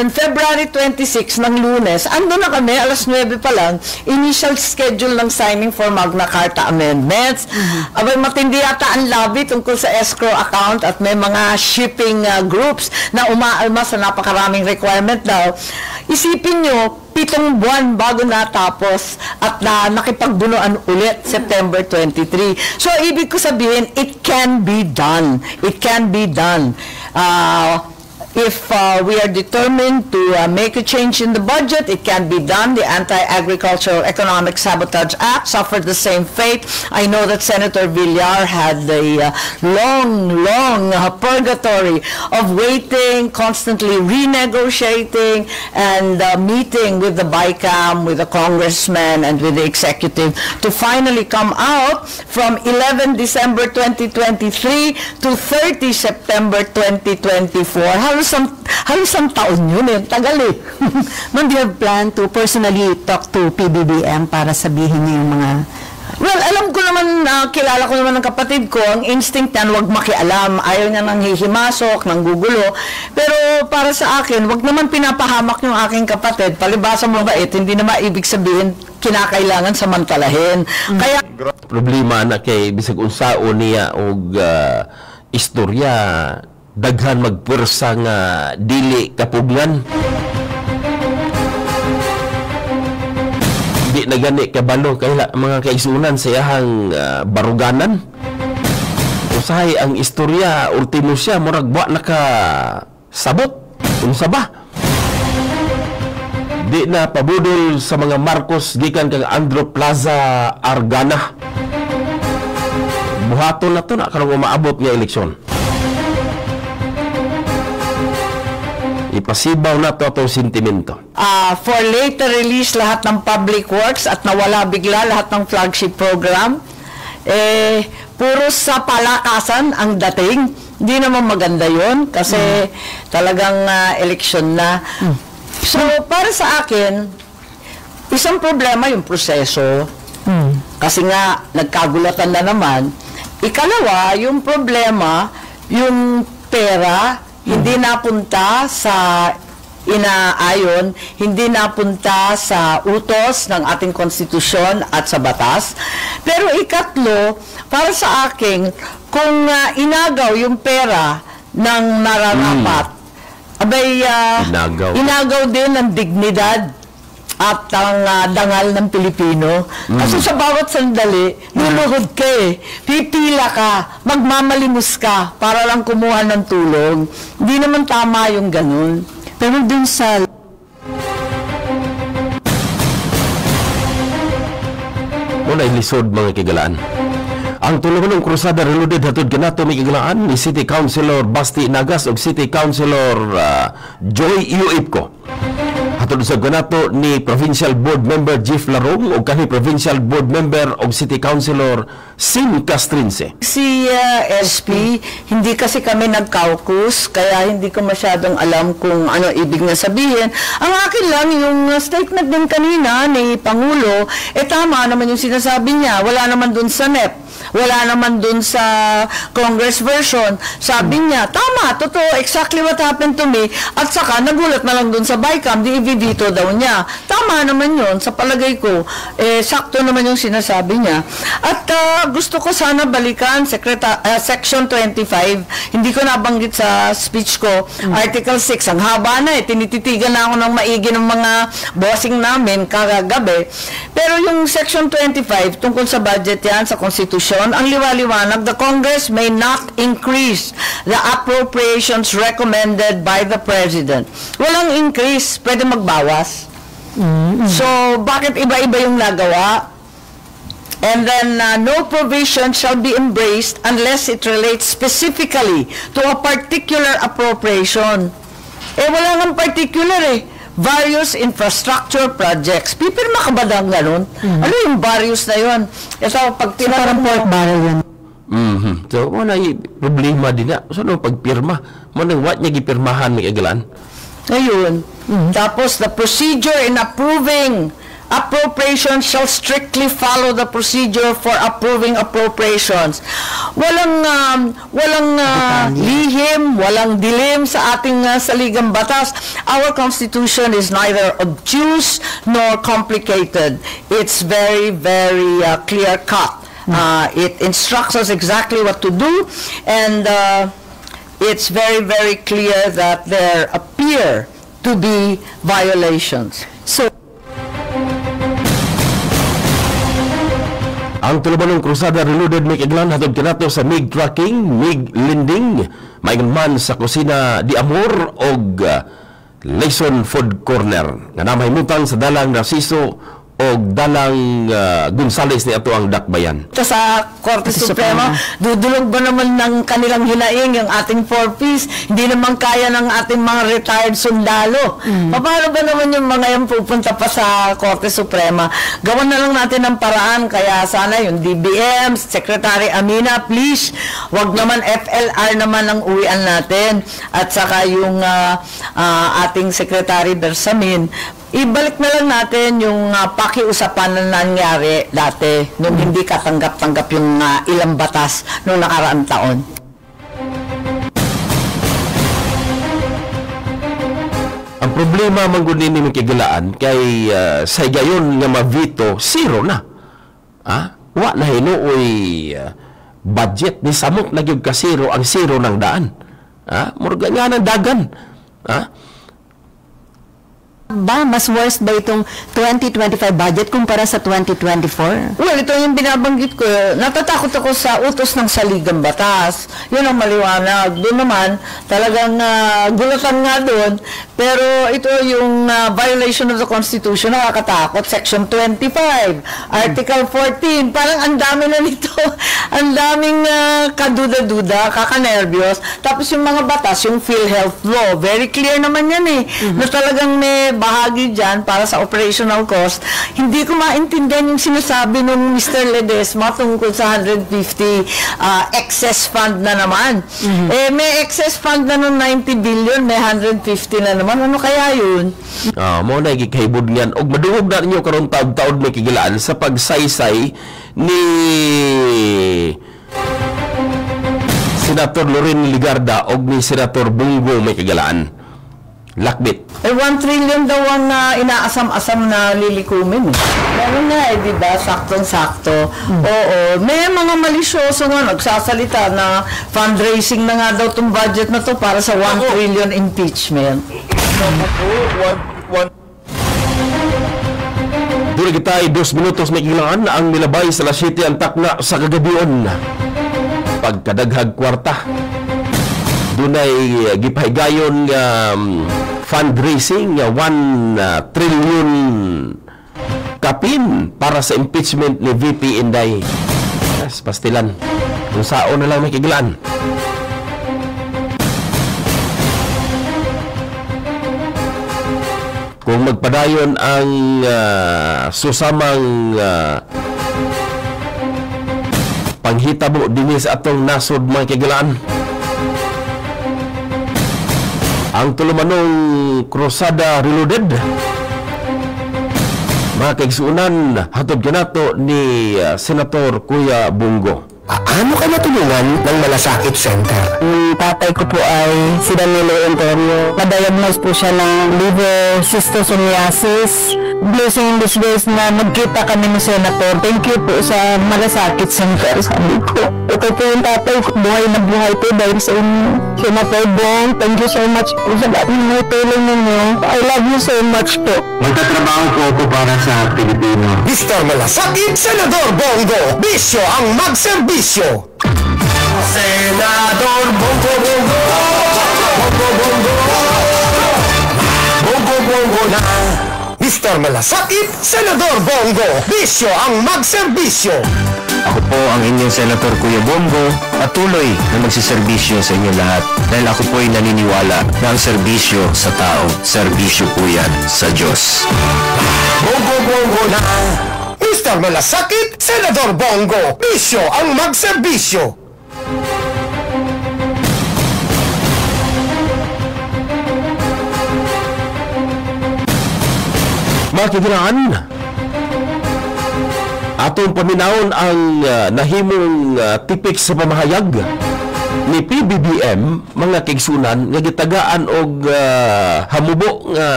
February 26 ng Lunes, ando na kami, alas 9 pa lang, initial schedule ng signing for Magna Carta amendments. Abay, matindi yata ang lobby tungkol sa escrow account at may mga shipping groups na umaalma sa napakaraming requirement daw. Isipin nyo, 7 buwan bago natapos at nakipagbunuan ulit September 23. So, ibig ko sabihin, it can be done. It can be done. If we are determined to make a change in the budget, it can be done. The Anti-Agricultural Economic Sabotage Act suffered the same fate. I know that Senator Villar had the long purgatory of waiting, constantly renegotiating, and meeting with the BICAM, with the congressman, and with the executive to finally come out from 11 December 2023 to 30 September 2024. Halos ang taon yun tagal Ma'am, do you have plan to personally talk to PBBM para sabihin niyo yung mga... Well, alam ko naman, kilala ko naman ng kapatid ko, ang instinct niyan, wag makialam. Ayaw niya nang hihimasok, nang gugulo. Pero para sa akin, wag naman pinapahamak yung aking kapatid. Palibasa mo bait, hindi naman ibig sabihin kinakailangan samantalahin. Kaya... Problema na kay bisag unsao niya og istorya, daghan magpwersa nga dili kapugnan. Di na gani kabalo kay mga kaisunan sa iyahang baruganan. Usahay ang istorya, ultimo siya murag wa naka sabot. Unsa ba? Di na pabudol sa mga Marcos gikan kang Andro Plaza Argana. Buhaton na to na karong umaabot nga eleksyon. Ipasibaw na to itong sentimento. For later release lahat ng public works at nawala bigla lahat ng flagship program, puro sa palakasan ang dating. Hindi naman maganda yon kasi talagang eleksyon na. So, para sa akin, isang problema yung proseso. Kasi nga, nagkagulatan na naman. Ikalawa, yung problema, yung pera, hindi napunta sa inaayon, hindi napunta sa utos ng ating konstitusyon at sa batas. Pero ikatlo, para sa akin, kung inagaw yung pera ng nararapat, abay, inagaw din ng dignidad at ang dangal ng Pilipino. Kasi sa bawat sandali, luluhod ka pipila ka, magmamalimos ka para lang kumuha ng tulong. Hindi naman tama yung ganun. Pero dun sa... Muna ilisod mga kigalaan. Ang tulungan ng krusada reloaded hatod kanato may kigalaan ni City Councilor Basti Nagas o City Councilor Joy Iuipco. Matod sa ganato ni Provincial Board Member Jeff Larong o kani Provincial Board Member o City Councilor Sim Castrinse. Si SP, hindi kasi kami nag-caucus, kaya hindi ko masyadong alam kung ano ibig na sabihin. Ang akin lang, yung statement din kanina ni Pangulo, tama naman yung sinasabi niya. Wala naman dun sa NEP. Wala naman dun sa Congress version. Sabi niya, tama, totoo, exactly what happened to me. At saka, nagulat na lang dun sa BICAM, di-veto daw niya. Tama naman yun, sa palagay ko. Sakto naman yung sinasabi niya. At gusto ko sana balikan, Section 25. Hindi ko nabanggit sa speech ko. Article 6, ang haba na tinititigan na ako ng maigi ng mga bossing namin kagabi. Pero yung Section 25, tungkol sa budget yan, sa Constitution, ang liwaliwanag, the Congress may not increase the appropriations recommended by the President. Walang increase, pwede magbawas. So, bakit iba-iba yung nagawa? And then, no provision shall be embraced unless it relates specifically to a particular appropriation. Wala nang particular various infrastructure projects. Pipirma ka ba ng ganun? Ano yung various na yun? Ito, pag tinarang pork barrel yan. So, muna yung problema din na. So, no, pagpirma, muna what niya gipirmahan may kagalan? Ayun. Tapos, the procedure in approving appropriations shall strictly follow the procedure for approving appropriations. Walang lihim, walang dilim sa ating saligang batas. Our Constitution is neither obtuse nor complicated. It's very, very clear-cut. It instructs us exactly what to do, and it's very, very clear that there appear to be violations. So, ang tulubanong krusada reloaded may kaglan hatod kanato sa MIG tracking, MIG lending, maayong man sa kusina di Amor og Layson Food Corner nga namahimutan sa dalang Narciso og dalang Gonzales ni ato ang dakbayan. Sa Korte Suprema, dudulog ba naman ng kanilang hinaing yung ating 4Ps? Hindi naman kaya ng ating mga retired sundalo. Paano ba naman yung mga yung pupunta pa sa Korte Suprema? Gawan na lang natin ng paraan, kaya sana yung DBM, Secretary Amina, please, wag naman FLR naman ang uwian natin. At saka yung ating Secretary Bersamin, ibalik na lang natin yung pakiusapan na nangyari dati nung hindi katanggap-tanggap yung ilang batas nung nakaraang taon. Ang problema manggunin ni Mikigilaan kay sa gayon nga mavito, zero na. Wa na hinuoy budget ni samot na gyud ka zero ang zero ng daan. Murga nga ng dagan. Ba, mas worse ba itong 2025 budget kumpara sa 2024? Well, ito yung binabanggit ko. Natatakot ako sa utos ng saligang batas. Yun ang maliwanag. Doon naman, talagang gulatan nga doon. Pero ito yung violation of the Constitution, nakakatakot. Section 25, Article 14. Parang ang dami na nito. Ang daming kaduda-duda, kakanervyos. Tapos yung mga batas, yung PhilHealth Law, very clear naman yan na talagang may bahagi dyan para sa operational cost. Hindi ko maintindihan yung sinasabi nung Mr. Ledesma tungkol sa 150 excess fund na naman. May excess fund na nung 90 billion, may 150 na naman. Ano kaya yun? Mo na gikaibod niyan. Og madungog na ninyo karon taud-taud may kigilaan sa pagsaysay ni Senator Loren Ligarda og ni Senator Bungo may kigilaan. Lakbit. 1 trillion daw ang inaasam-asam na lilikumin. Meron na di ba? Saktong-sakto. Oo. May mga malisyoso nga nagsasalita na fundraising na nga daw itong budget na to para sa 1 trillion impeachment. Dili kita 2 minutos may kilangan na ang nilabay sa Las 7 ang takna sa kagabion. Pagkadaghag kwarta. Dunay gipahigayon fundraising 1 trillion kapin para sa impeachment ni VP Inday. Yes, pastilan. Kung saan na lang may kigilaan. kung magpadayon ang susamang panghitabo dinis atong nasod mga kaigalaan. Ang tulumanong Crusada Reloaded, mga kaigsuunan, hatod kanato ni Senator Kuya Bongo. Ano ka natulungan ng Malasakit Center? Yung tatay ko po ay si Danilo Antonio. Na-diagnose po siya ng liver schistosomiasis. Blessing in disguise na nagkita kami ng senator. Thank you po sa Malasakit Center. Sabi ko, ito po yung tatay ko. Buhay na buhay po dahil sa inyo. Senator Bong, thank you so much po sa lahat ng mga tulong ninyo. I love you so much po. Magtatrabaho po ako para sa Pilipino. Mr. Malasakit, Senador Bongo. Bisyo ang magserbisyo. Senador Bongo Bongo. Bongo Bongo. Bongo Bongo na. Mr. Malasakit, Senador Bongo. Bisyo ang magserbisyo. Ako po ang inyong Senator Kuya Bongo, patuloy na magsiservisyo sa inyo lahat dahil ako po ay naniniwala na ang serbisyo sa tao, serbisyo po yan sa Diyos. Bongo Bongo na! Mr. Malasakit, Senador Bongo, bisyo ang magserbisyo! Mga kaibigan, atong paminawon ang nahimong tipik sa pamahayag ni PBBM, mga kaigsunan nga gitagaan og hamubo nga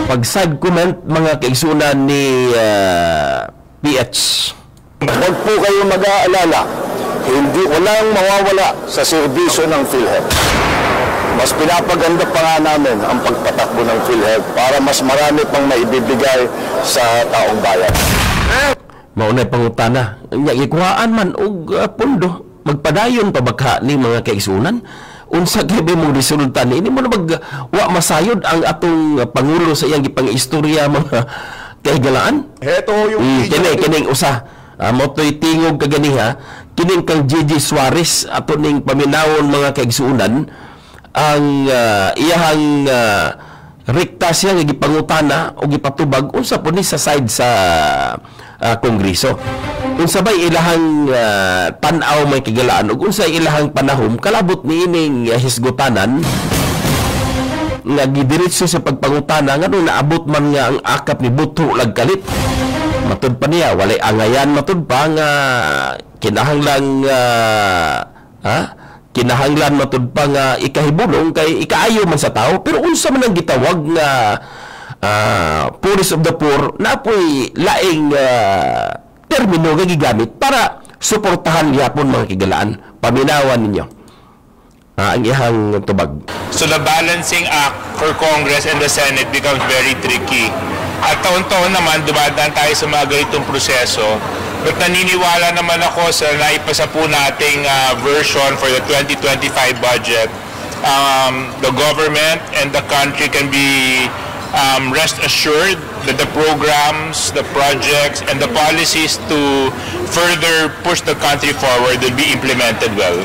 pag-side comment, mga kaigsunan ni PH. Huwag po kayo mag-aalala, walang mawawala sa serbisyo ng PhilHealth. Mas pinapaganda pa nga namin ang pagpatakbo ng PhilHealth para mas marami pang maibibigay sa taong bayan. Maunay pangutana, ikuhaan man og pundo, magpadayon pa baka ni mga kaigsunan. Unsa gyud mo resulta ni mo na wa masayod ang atong pangulo sa iyang gipang-istorya mga kaigalaan. Heto yung kining usa mo toy tingog kaganiha kining kang Gigi Suarez ato ning paminawon mga kaigsunan ang iyahang rekta siya nga gipangutana o gipatubag unsa po ni sa side sa Kongreso. Unsa bay ilahang tan-aw may kigalaan ug unsa ilahang panahom kalabot ni ining hisgutanan nga gidiretso sa pagpangutana nganong naabot man nga ang akap ni Buto Lagkalit. Matud pa niya walay angayan, matud pa nga kinahanglan kinahanglan matud pa nga ikahibulong kay ikaayo man sa tao, pero unsa man ang gitawag nga poorest of the poor na po'y laing termino nga gigamit para suportahan yapon mga kigalaan. Paminawan ninyo ang ihang tubag. So the balancing act for Congress and the Senate becomes very tricky. At taon-taon naman dumadaan tayo sa mga ganitong proseso. But naniniwala naman ako sa naipasa po nating version for the 2025 budget. The government and the country can be rest assured that the programs, the projects, and the policies to further push the country forward will be implemented well.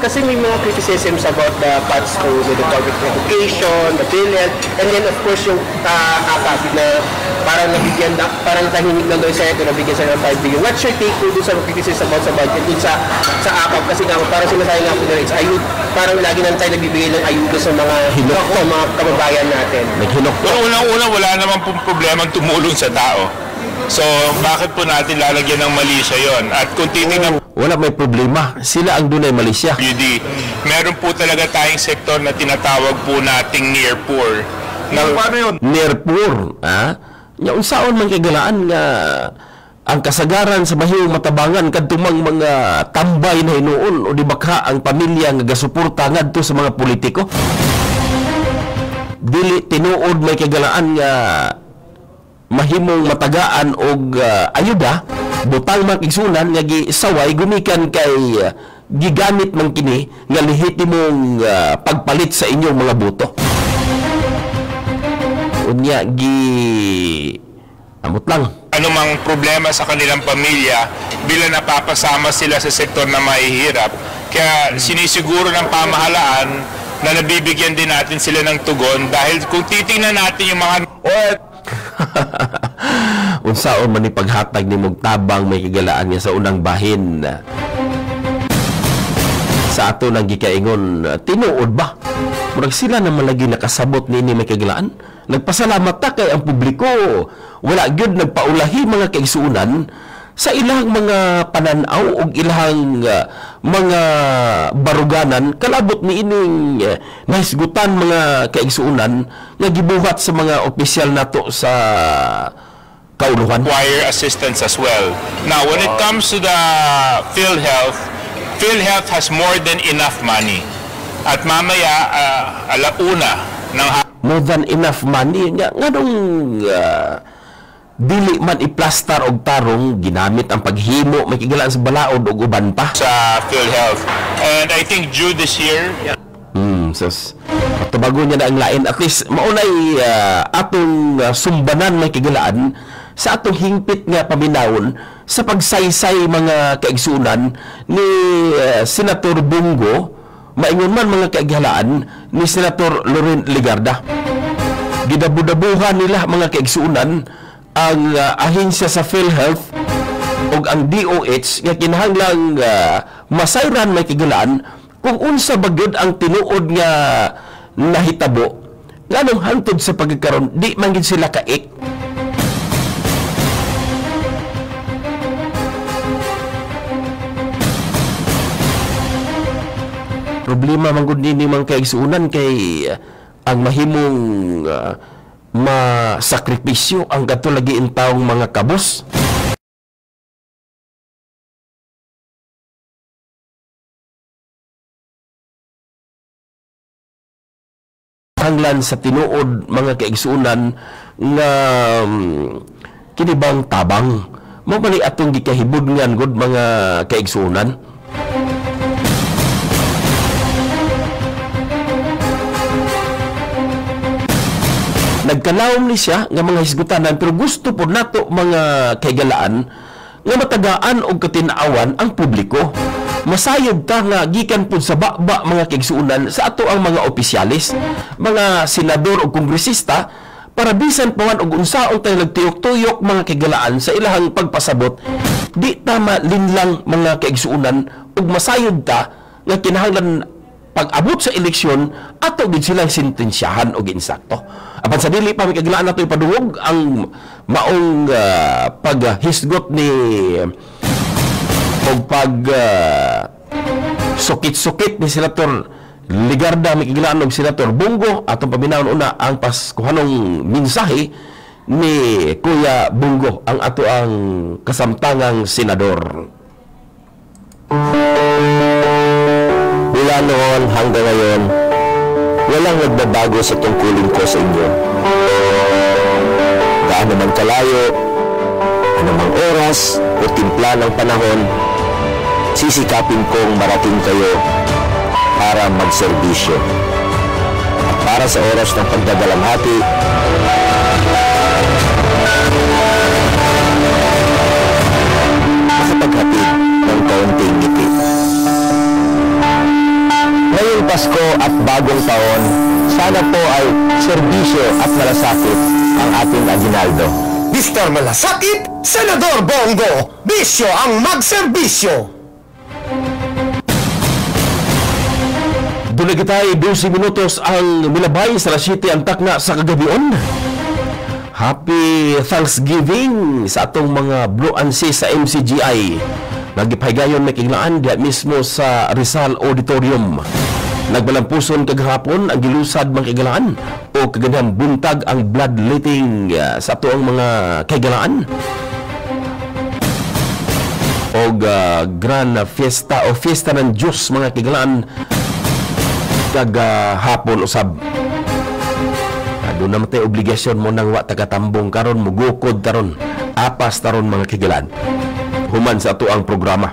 Kasi may mga criticisms about the cuts to the public education, the PhilHealth, and then of course yung AKAP na parang nabigyan na, parang tahimik lang doon sa ito, nabigyan sa ng 5 billion. What's your take po doon sa criticism about sa budget dun sa AKAP? Kasi nga parang sinasabi nga po na it's ayud, parang lagi nang tayo nagbibigay ng ayuda sa mga mga kababayan natin. Unang-una, wala naman pong problemang tumulong sa tao. So, bakit po natin lalagyan ng Malaysia yon? At kung titingnan... Wala may problema. Sila ang dunay Malaysia. Meron po talaga tayong sektor na tinatawag po nating near poor. Paano yun? Near poor, Nya unsaon man kagalaan nga ang kasagaran sa mahimong matabangan kadtumang mga tambay na hinuon o di baka ang pamilya nga gasuporta ngadto sa mga politiko. Dili tinuod may kagalaan nga mahimong matagaan og ayuda butang mga igsunan nga gisaway gumikan kay gigamit man kini nga lehitimong pagpalit sa inyong mga boto. Unya amot lang. Anumang problema sa kanilang pamilya bilang napapasama sila sa sektor na mahihirap. Kaya sinisiguro ng pamahalaan na nabibigyan din natin sila ng tugon dahil kung titingnan natin yung mga unsaon man ni paghatag ni Mugtabang may kagalaan niya sa unang bahin sa ato nang gikaingon tinuod ba murag sila naman lagi nakasabot ni may kagalaan nagpasalamat ta kay ang publiko wala gyud nagpaulahi mga kaigsuonan sa ilang mga pananaw o ilang mga baruganan kalabot ni ining nahisgutan mga kaigsuonan nga gibuhat sa mga opisyal nato sa kauluhan. Require assistance as well. Now, when it comes to the PhilHealth has more than enough money. At mamaya, alauna ng more than enough money nga nganong dili man iplastar og tarong ginamit ang paghimo may kigalaan sa balaod og uban pa sa PhilHealth. And I think due this year sus patubago niya na ang lain at least maunay atong sumbanan may kigalaan sa atong hingpit nga paminawon sa pagsaysay mga kaigsuonan ni Senator Bongo maingon man mga kaighalaan ni Senator Loren Legarda gidabudabuhan nila mga kaigsuonan ang ahensya sa PhilHealth o ang DOH nga kinahanglang masayran may kigalaan kung unsa bagyod ang tinuod nga nahitabo nganong hantod sa pagkakaroon di man gid sila kaik problema man gud ni mga kaigsuonan kay ang mahimong masakripisyo ang katulagi intawong mga kabos. Hanglan sa tinuod mga kaigsuonan nga kinibang tabang mo bali atong gikahibudngan gud mga kaigsuonan. Nagkalawom ni siya nga mga hisgutanan pero gusto po nato mga kaigalaan nga matagaan og katin-awan ang publiko. Masayod ta nga gikan pud sa baba mga kaigsuonan sa ato ang mga opisyalis, mga senador o kongresista para bisan pawan og unsaon tayo nagtuyok-tuyok mga kaigalaan sa ilahang pagpasabot. Di tama linlang mga kaigsuonan ug masayod ta nga kinahanglan pag-abot sa eleksyon ato gid silang sentensyahan og insakto. Apan sa dili pa mikaglaan nato ipadungog ang maong paghisgot ni og pag sukit-sukit ni Senator Legarda mikaglaan og Senator Bongo atong paminawon una ang paskuhanong mensahe ni Kuya Bongo ang ato ang kasamtangang senador. Mula noon hanggang ngayon, walang nagbabago sa tungkulin ko sa inyo. Gaano man kalayo, anumang oras o timpla ng panahon, sisikapin kong marating kayo para magserbisyo. At para sa oras ng pagdadalamhati, makapaghatid ng kaunting ngiti. Ngayong Pasko at bagong taon, sana po ay serbisyo at malasakit ang ating aginaldo. Mr. Malasakit, Senador Bongo, bisyo ang magserbisyo. Doon kita'y 12 minutos ang milabay sa alas 7 ang takna sa kagabion. Happy Thanksgiving sa atong mga Blue and Sis sa MCGI. Nagipaygayon may kiglaan diya mismo sa Rizal Auditorium. Nagbalampuson kagahapon ang gilusad mga kaigalaan o kaganang buntag ang bloodletting sa ato ang mga kaigalaan. O grand fiesta o fiesta ng Diyos mga kaigalaan kagahapon usab. Doon naman tayo obligasyon mo nang wa tagatambong karon mugukod taron apas taron mga kaigalaan. Human sa ato ang programa.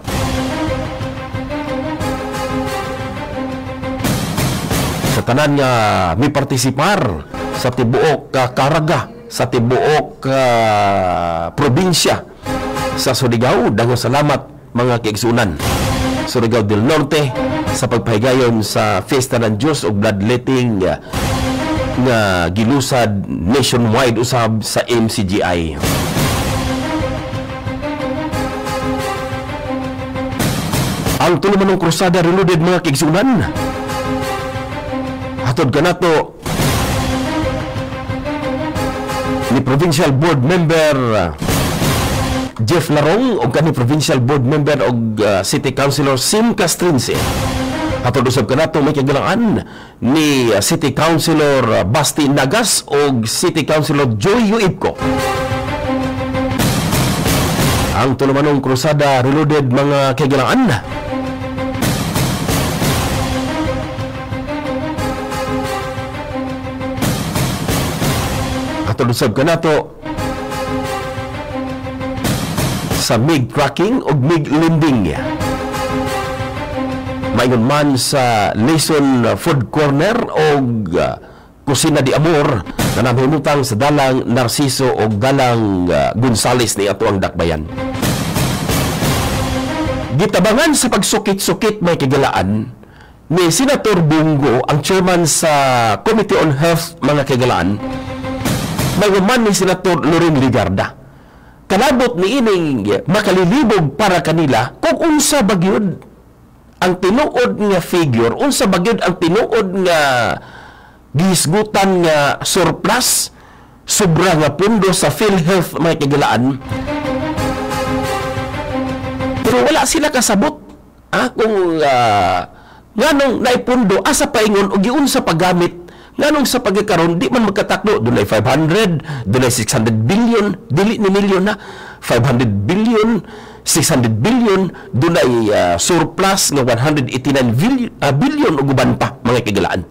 Sa tanan nga may partisipar sa tibuok karaga, sa tibuok probinsya sa Surigao, daghan salamat mga kaigsuonan. Surigao del Norte sa pagpahigayon sa Fiesta ng Diyos o bloodletting nga gilusad nationwide usab sa MCGI. Ang tulumanong krusada reloaded mga kigsunan. Hatod kanato ni Provincial Board Member Jeff Larong o kani Provincial Board Member o City Councilor Sim Castrinse. Hatod usab kanato may kagalangan ni City Councilor Basti Nagas o City Councilor Joy Yuibco. Ang tulumanong krusada reloaded mga kagalangan. Hatod usab kanato sa MIG tracking o MIG lending. Maingon man sa Leson Food Corner o Kusina di Amor na namhimutang sa Dalang Narciso o Dalang Gonzales ni ato ang dakbayan. Gitabangan sa pagsukit-sukit may kagalaan ni Senator Bungo, ang chairman sa Committee on Health mga kagalaan, maingon man ni Senator Loren Ligarda. Kalabot ni ining makalilibog para kanila kung unsa bagyod ang tinuod nga figure, unsa bagyod ang tinuod nga gihisgutan nga surplus sobra nga pundo sa PhilHealth may kagalaan. Pero wala sila kasabot kung nganong naipundo asa paingon o giunsa paggamit. Nganong sa pagkakaroon, di man magkatakdo. Doon ay 500, doon ay 600 billion, dili ni milyon na. 500 billion, 600 billion, doon ay surplus ng 189 billion o guban pa, mga kagalaan.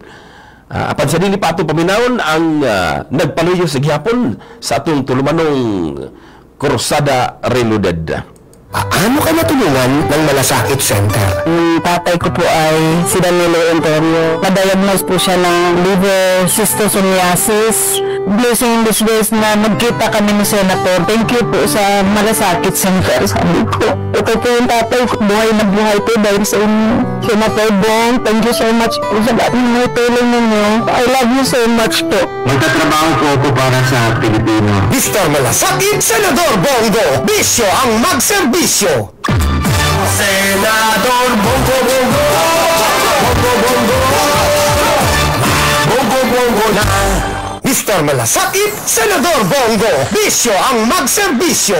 Apan sa dili pa atong paminawon ang nagpaluyo sa gihapon sa atong tulumanong krusada reloaded. Ano ka natulungan ng Malasakit Center? Yung tatay ko po ay si Danilo Antonio. Na-diagnose po siya ng liver cystosomiasis. Blessing in disgrace na nagkita kami ni Senator. Thank you po sa Malasakit Center. Sabi ko, ito po yung tatay ko. Buhay na buhay po dahil sa inyo. Senator Bong, thank you so much po sa lahat ng tulong ninyo. I love you so much po. Magtatrabaho po ako para sa Pilipino. Mr. Malasakit, Senador Bongo. Bisyo ang magserbisyo. Senador Bongo Bongo. Bongo Bongo. Bongo Bongo na. Mr. Malasakit, Senador Bongo. Bisyo ang magserbisyo.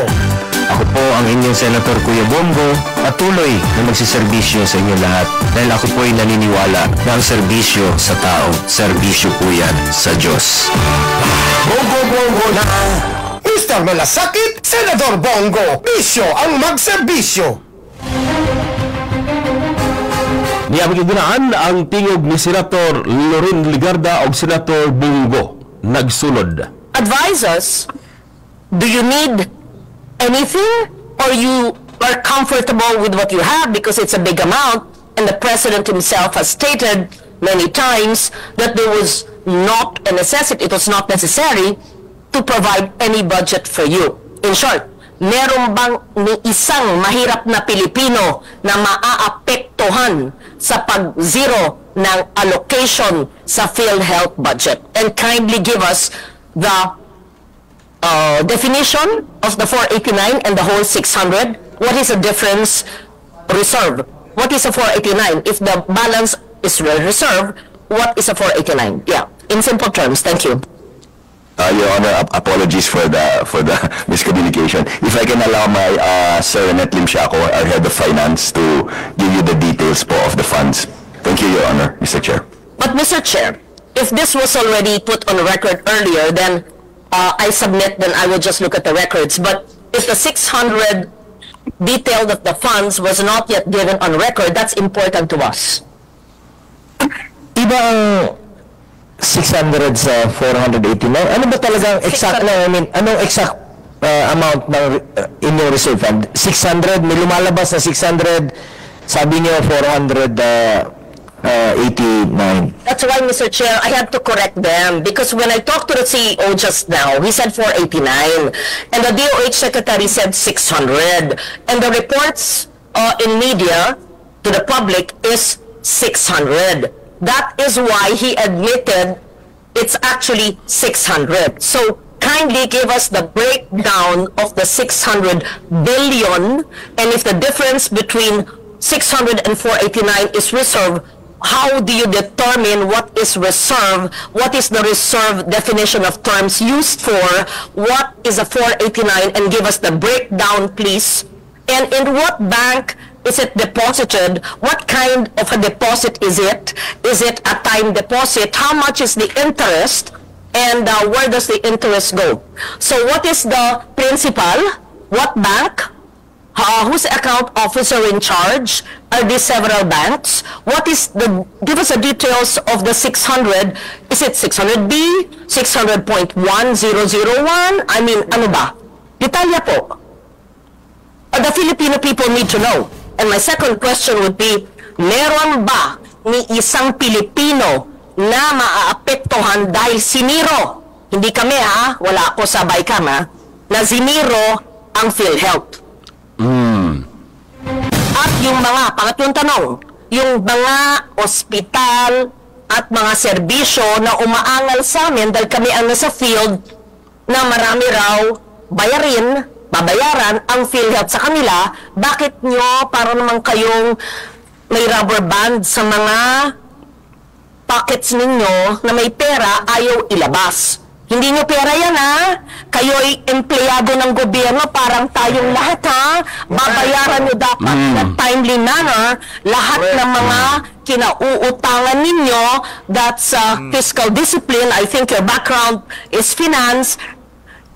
Ako po ang inyong Senator Kuya Bongo, patuloy na magsiservisyo sa inyo lahat dahil ako po ay naniniwala na ang serbisyo sa tao, serbisyo po yan sa Diyos. Bongo Bongo na. Mr. Malasakit, Senador Bongo. Bisyo ang magserbisyo. Niya magigunaan ang tingog ni Senator Loren Ligarda o Senator Bongo. Nagsunod. Advise us, do you need anything or you are comfortable with what you have because it's a big amount, and the President himself has stated many times that there was not a necessity, it was not necessary to provide any budget for you. In short, meron bang ni isang mahirap na Pilipino na maaapektuhan sa pag-zero ng allocation sa PhilHealth budget? And kindly give us the definition of the 489 and the whole 600. What is the difference? Reserve. What is a 489? If the balance is reserve, what is a 489? Yeah, in simple terms. Thank you. Your Honor, apologies for the miscommunication. If I can allow my Sir Annette Limsiaco, our Head of Finance, to give you the details po of the funds. Thank you, Your Honor, Mr. Chair. But Mr. Chair, if this was already put on record earlier, then I submit, then I will just look at the records. But if the 600 detail of the funds was not yet given on record, that's important to us. Iba ang 600 sa 489. Ano ba talagang exact na, anong exact amount ng inyong reserve fund? 600, may lumalabas na 600, sabi niyo 489. That's why, Mr. Chair, I had to correct them because when I talked to the CEO just now, he said 489 and the DOH Secretary said 600, and the reports in media to the public is 600. That is why he admitted it's actually 600. So kindly give us the breakdown of the 600 billion, and if the difference between 600 and 489 is reserve, how do you determine what is reserve? What is the reserve definition of terms used for? What is a 489? And give us the breakdown, please. And in what bank is it deposited? What kind of a deposit is it? Is it a time deposit? How much is the interest? And where does the interest go? So what is the principal? What bank? Who's the account officer in charge? Are these several banks? What is the, give us the details of the 600. Is it 600B? 600.1001? I mean, ano ba? Detalya po. The Filipino people need to know. And my second question would be, meron ba ni isang Pilipino na maaapektuhan dahil siniro? Hindi kami wala ako sa BICAM na siniro ang PhilHealth. At yung mga, pangatlong tanong, yung mga ospital at mga serbisyo na umaangal sa amin dahil kami ang nasa field na marami raw babayaran ang PhilHealth sa kanila, bakit nyo para naman kayong may rubber band sa mga pockets ninyo na may pera ayaw ilabas? Hindi nyo pera yan kayo'y empleyado ng gobyerno, parang tayong lahat babayaran nyo dapat na timely manner lahat ng mga kinauutangan ninyo. That's fiscal discipline. I think your background is finance.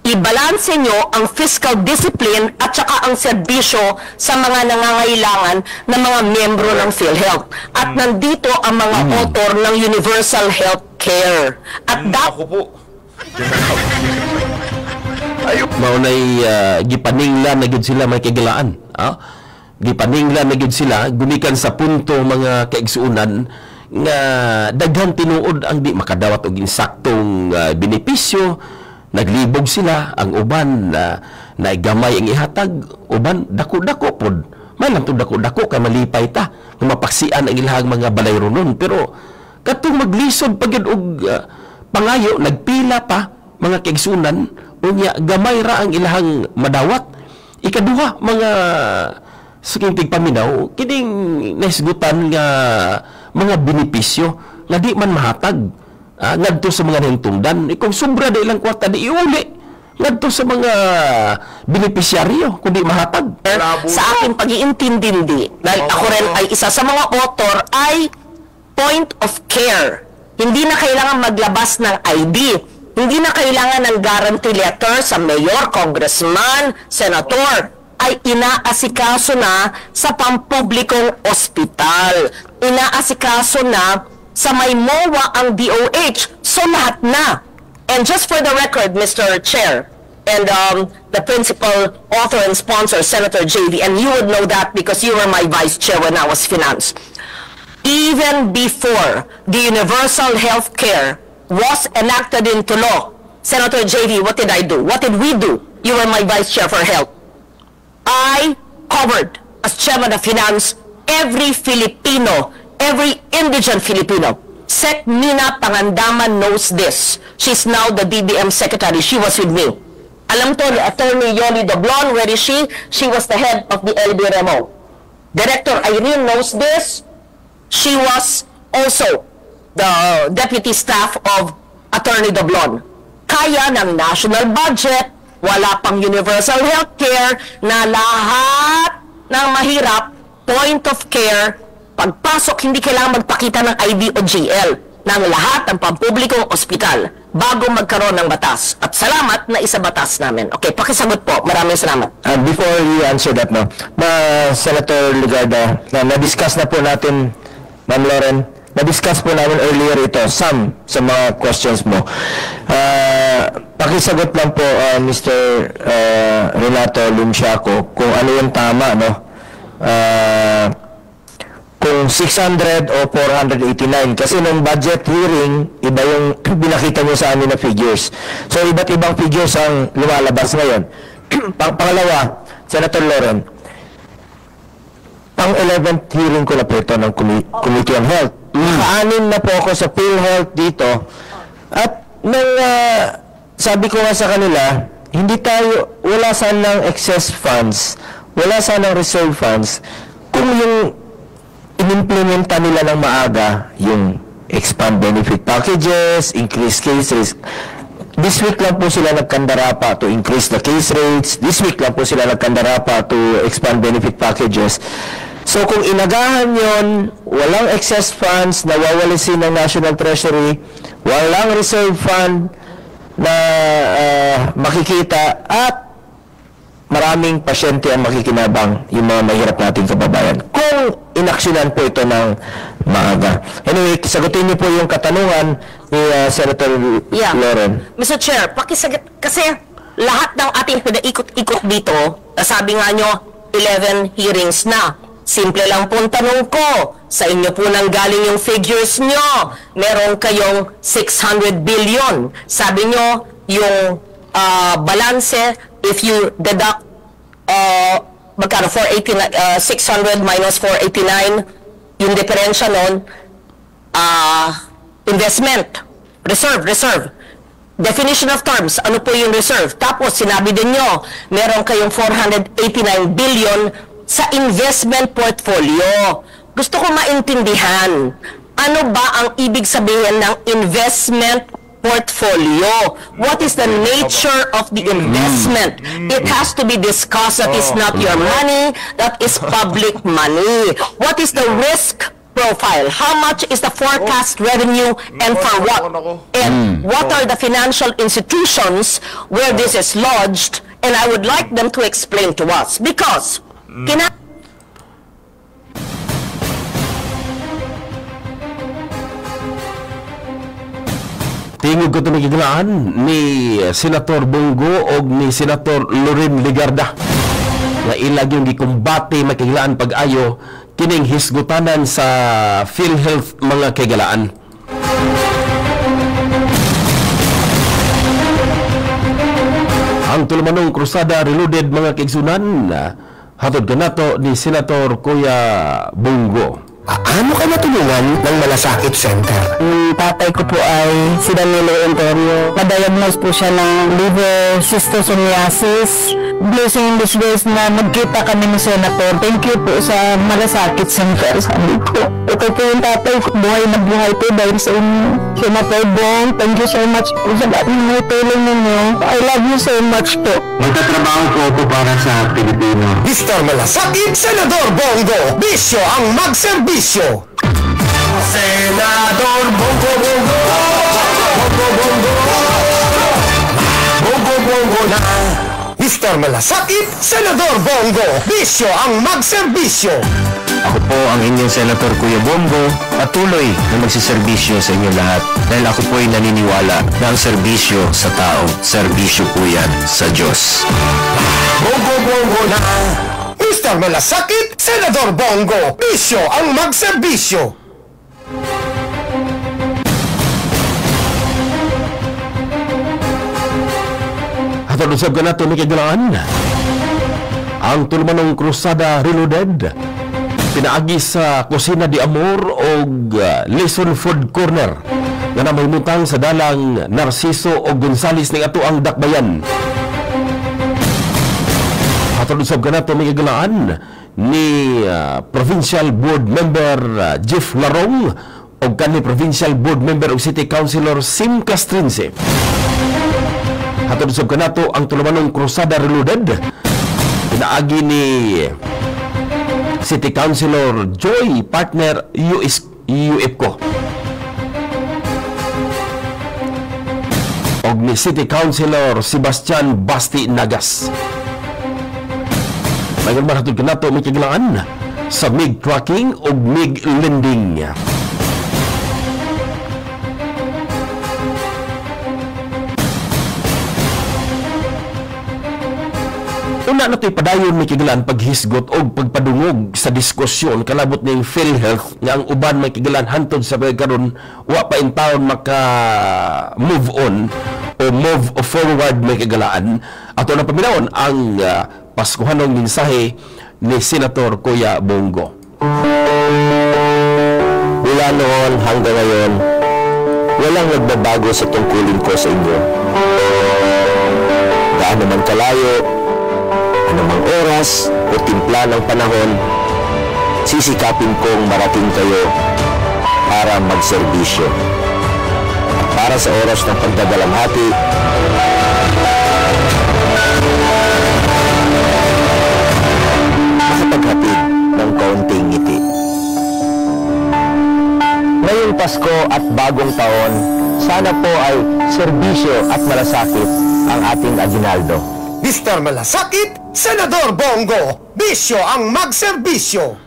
Ibalanse nyo ang fiscal discipline at saka ang serbisyo sa mga nangangailangan ng mga miyembro ng PhilHealth. At nandito ang mga author ng Universal Health Care. At maunay gipaningla na gid sila may kagilaan. Gipaningla na gid sila gumikan sa punto mga kaigsuunan nga daghan tinuod ang di makadawat og insaktong benepisyo. Naglibog sila, ang uban na gamay ang ihatag, uban dako-dako pod. May lang to dako-dako kay malipay ta, nga mapaksian ang ilahang mga balayro nun. Pero katong maglisod pagid og pangayo, nagpila pa mga kaigsunan, unya gamay ra ang ilahang madawat. Ikaduha, mga saking tigpaminaw, kining naisgutan nga mga benepisyo nga di man mahatag. Ngadto sa mga nahintungdan, kung sobra na ilang kwarta, di iuli. Ngadto sa mga benepisyaryo, kung di mahatag. Sa aking pag-iintindi, dahil ako rin ay isa sa mga author, ay point of care. Hindi na kailangan maglabas ng ID. Hindi na kailangan ng guarantee letter sa mayor, congressman, senator. Ay inaasikaso na sa pampublikong ospital. Inaasikaso na sa may MOA ang DOH. So lahat na. And just for the record, Mr. Chair, and the principal author and sponsor, Senator JV, and you would know that because you were my vice chair when I was finance. Even before the universal health care was enacted into law, Senator JV, what did I do? What did we do? You were my vice chair for health. I covered, as chairman of finance, every Filipino, every indigent Filipino. Sec Nina Pangandaman knows this. She's now the DBM secretary. She was with me. Alam to ni Attorney Yoli Doblon, where is she? She was the head of the LBRMO. Director Irene knows this. She was also the deputy staff of Attorney Doblon. Kaya ng national budget, wala pang universal health care, na lahat ng mahirap, point of care, pagpasok, hindi kailangan magpakita ng ID o GL ng lahat ng pampublikong ospital bago magkaroon ng batas. At salamat na isa batas namin. Okay, pakisagot po. Maraming salamat. Before you answer that, Senator Ligarda, na-discuss na po natin, Ma'am Lauren, na-discuss po namin earlier ito, some sa mga questions mo. Pakisagot lang po, Mr. Renato Lumsiaco, kung ano yung tama, kung 600 o 489. Kasi nung budget hearing, iba yung binakita nyo sa amin na figures. So, iba't ibang figures ang lumalabas ngayon. Pangalawa, Senator Lauren, ang 11th hearing ko na po ito ng Committee on Health. Naka-anim na po ako sa PhilHealth dito. At sabi ko nga sa kanila, wala sanang excess funds, wala sanang reserve funds, kung yung inimplementa nila ng maaga, yung expand benefit packages, increase case rates. This week lang po sila nagkandara pa to increase the case rates. This week lang po sila nagkandara pa to expand benefit packages. So kung inagahan yon, walang excess funds na wawalisin ng National Treasury, walang reserve fund na makikita, at maraming pasyente ang makikinabang, yung mga mahirap nating kababayan, kung inaksyonan po ito ng maaga. Anyway, sagutin niyo po yung katanungan ni Senator Loren. Mr. Chair, pakisagot, kasi lahat ng ating pinaikot-ikot dito, sabi nga nyo, 11 hearings na. Simple lang pong tanong ko, sa inyo po nang galing yung figures nyo. Meron kayong 600 billion. Sabi nyo, yung balanse, if you deduct magkano, 600 minus 489, yung diferensya nun, investment, reserve. Definition of terms, ano po yung reserve? Tapos, sinabi din nyo, meron kayong 489 billion sa investment portfolio. Gusto ko maintindihan, ano ba ang ibig sabihin ng investment portfolio? What is the nature of the investment? It has to be discussed. That is not your money, that is public money. What is the risk profile? How much is the forecast revenue, and for what? And what are the financial institutions where this is lodged? And I would like them to explain to us, because tingog ko ito nagiglaan ni Senator Bongo o ni Senator Loren Legarda na ilag yung gikumbate makiglaan pag-ayo kining hisgutanan sa PhilHealth mga kagalaan. Ang tulumanong krusada reloaded mga kaigsunan, hatod ka nato ni Senator Kuya Bongo. Ano ka natulungan ng Malasakit Center? Yung tatay ko po ay si Danilo Antonio. Na-diagnose po siya ng liver cystosomiasis. Blessing in disgrace na nagkita kami ni Senator. Thank you po sa Malasakit Center. Sabi ko, ito po yung tatay ko. Buhay na buhay po dahil sa inyo. Senator Bong, thank you so much po sa lahat ng tulong ninyo. I love you so much po. Magtatrabaho po ako para sa Pilipino. Mr. Malasakit, Senador Bongo, bisyo ang magserbisyo. Senador Bongo Bongo, Bongo Bongo, Bongo Bongo na. Mr. Malasakit, Senador Bongo, bisyo ang magserbisyo. Ako po ang inyong Senator Kuya Bongo, patuloy na magsiservisyo sa inyo lahat dahil ako po ay naniniwala na ang serbisyo sa tao, serbisyo po yan sa Diyos. Bongo Bongo na. Mr. Malasakit, Senador Bongo, bisyo ang magserbisyo. Hatod usab ka nato ni kagalaan. Ang tulumanong krusada reloaded pinaagi sa Kusina de Amor o Lison Food Corner nga namahimutang sa dalang Narciso o Gonzales ning ato ang dakbayan. Hatod usab ka nato ni kagalaan ni Provincial Board Member Jeff Larong o kanhi Provincial Board Member o City Councilor Sim Castrense. Hatod usab ka nato ang tulumanong krusada reloaded pinaagi ni City Councilor Joy Partner UFCO og ni City Councilor Sebastian Basti Nagas. Mayroon man hatod ka nato may kaglangan sa MIG Tracking o MIG Lending. Una na ito'y padayon may kigalan paghisgot o pagpadungog sa diskusyon kalabot ng PhilHealth nga ang uban may kigalan hantod sa pagkaroon wa pa in taon maka-move on o move forward may kigalaan. Ato na paminawon ang Paskuhanong mensahe ni Senator Kuya Bongo. Mula noon hanggang ngayon, walang nagbabago sa tungkulin ko sa inyo. Gaano man kalayo, anumang oras o timpla ng panahon, sisikapin kong marating kayo para magserbisyo. At para sa oras ng pagdadalamhati, makapaghatid ng kaunting ngiti. Ngayong Pasko at bagong taon, sana po ay serbisyo at malasakit ang ating aginaldo. Mr. Malasakit, Senador Bongo, bisyo ang magserbisyo.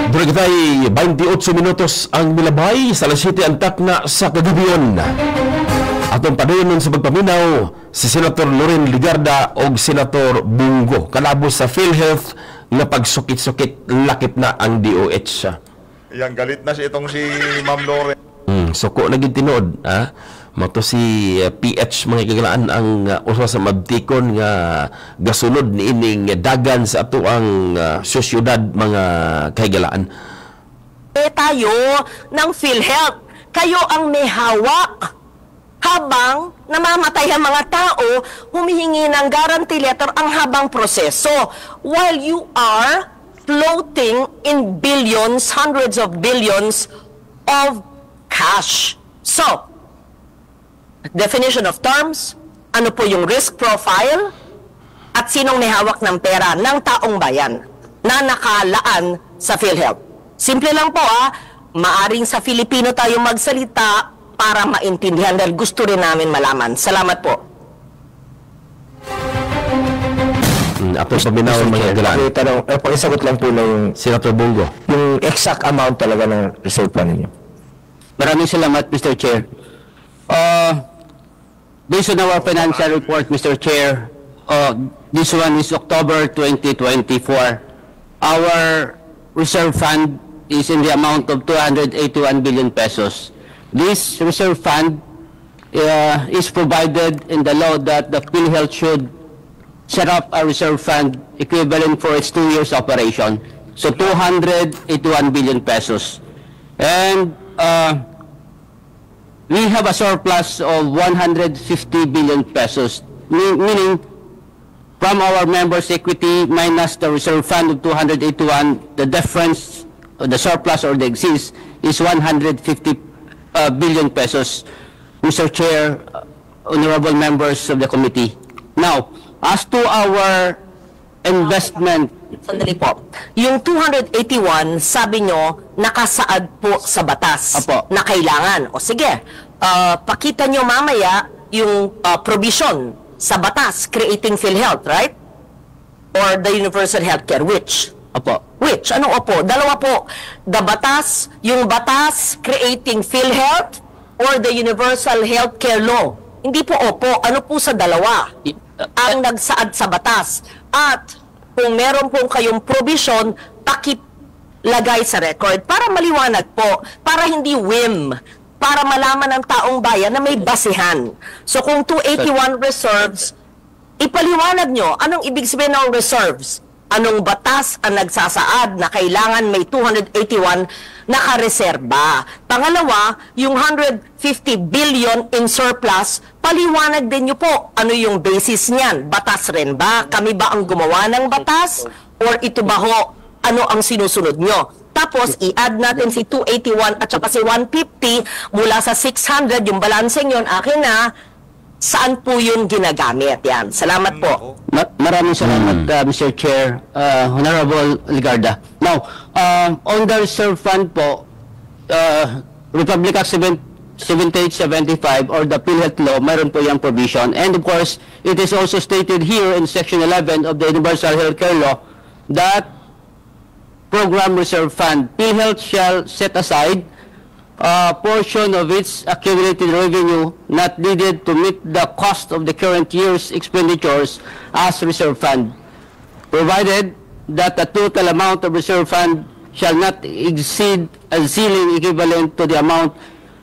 Duragitay 28 minutos ang milabay sa alas 7 antak na sa kagabiyon. Atong padayon sa pagpaminaw si Senator Loren Ligarda o Senator Bongo kalabos sa PhilHealth na pagsukit-sukit lakip na ang DOH. Yang galit na si itong si Ma'am Loren. Suko na gid tinuod, ha? Mato si PH mga kagalaan ang usa sa mabtikon nga gasunod ni ining dagan sa ato ang sosyudad mga kagalaan. Tayo ng PhilHealth, kayo ang may hawak. Habang namamatay ang mga tao, humihingi ng guarantee letter ang habang proseso. While you are floating in billions, hundreds of billions of cash. So, definition of terms, ano po yung risk profile, at sinong may hawak ng pera ng taong bayan na nakalaan sa PhilHealth. Simple lang po maaring sa Filipino tayo magsalita para maintindihan dahil gusto rin namin malaman. Salamat po. Ato sa binaw mga galaan. Tanong, pakisagot lang po ng Senator Bongo. Yung exact amount talaga ng reserve plan ninyo. Maraming salamat, Mr. Chair. Based on our financial report, Mr. Chair, this one is October 2024. Our reserve fund is in the amount of 281 billion pesos. This reserve fund is provided in the law that the PhilHealth should set up a reserve fund equivalent for its 2 years operation. So 281 billion pesos. And we have a surplus of 150 billion pesos, meaning from our members' equity minus the reserve fund of 281, the difference, the surplus or the excess is 150 billion pesos, Mr. Chair, honorable members of the committee. Now, as to our investment... Sandali po. Yung 281, sabi nyo, nakasaad po sa batas na kailangan. O sige, pakita nyo mamaya yung provision sa batas creating PhilHealth, right? Or the universal healthcare, which? Which? Anong opo? Dalawa po. The batas, yung batas creating PhilHealth or the universal healthcare law. Hindi po opo. Ano po sa dalawa? Ang nagsaad sa batas. At kung meron po kayong provision, pakilagay sa record para maliwanag po, para hindi whim, para malaman ng taong bayan na may basihan. So kung 281 reserves, ipaliwanag nyo, anong ibig sabihin ng reserves? Anong batas ang nagsasaad na kailangan may 281 nakareserba? Pangalawa, yung 150 billion in surplus, paliwanag din nyo po, ano yung basis niyan? Batas rin ba? Kami ba ang gumawa ng batas? Or ito ba ho, ano ang sinusunod nyo? Tapos, i-add natin si 281 at saka si 150 mula sa 600, yung balanseng yun, akin na, saan po yun ginagamit? Yan. Salamat po. Maraming salamat, Mr. Chair, Honorable Ligarda. Now, on the reserve fund po, Republic Act 7875 or the PhilHealth law, mayroon po yung provision. And of course, it is also stated here in Section 11 of the Universal Healthcare Law that Program Reserve Fund, PhilHealth shall set aside a portion of its accumulated revenue not needed to meet the cost of the current year's expenditures as reserve fund, provided that the total amount of reserve fund shall not exceed a ceiling equivalent to the amount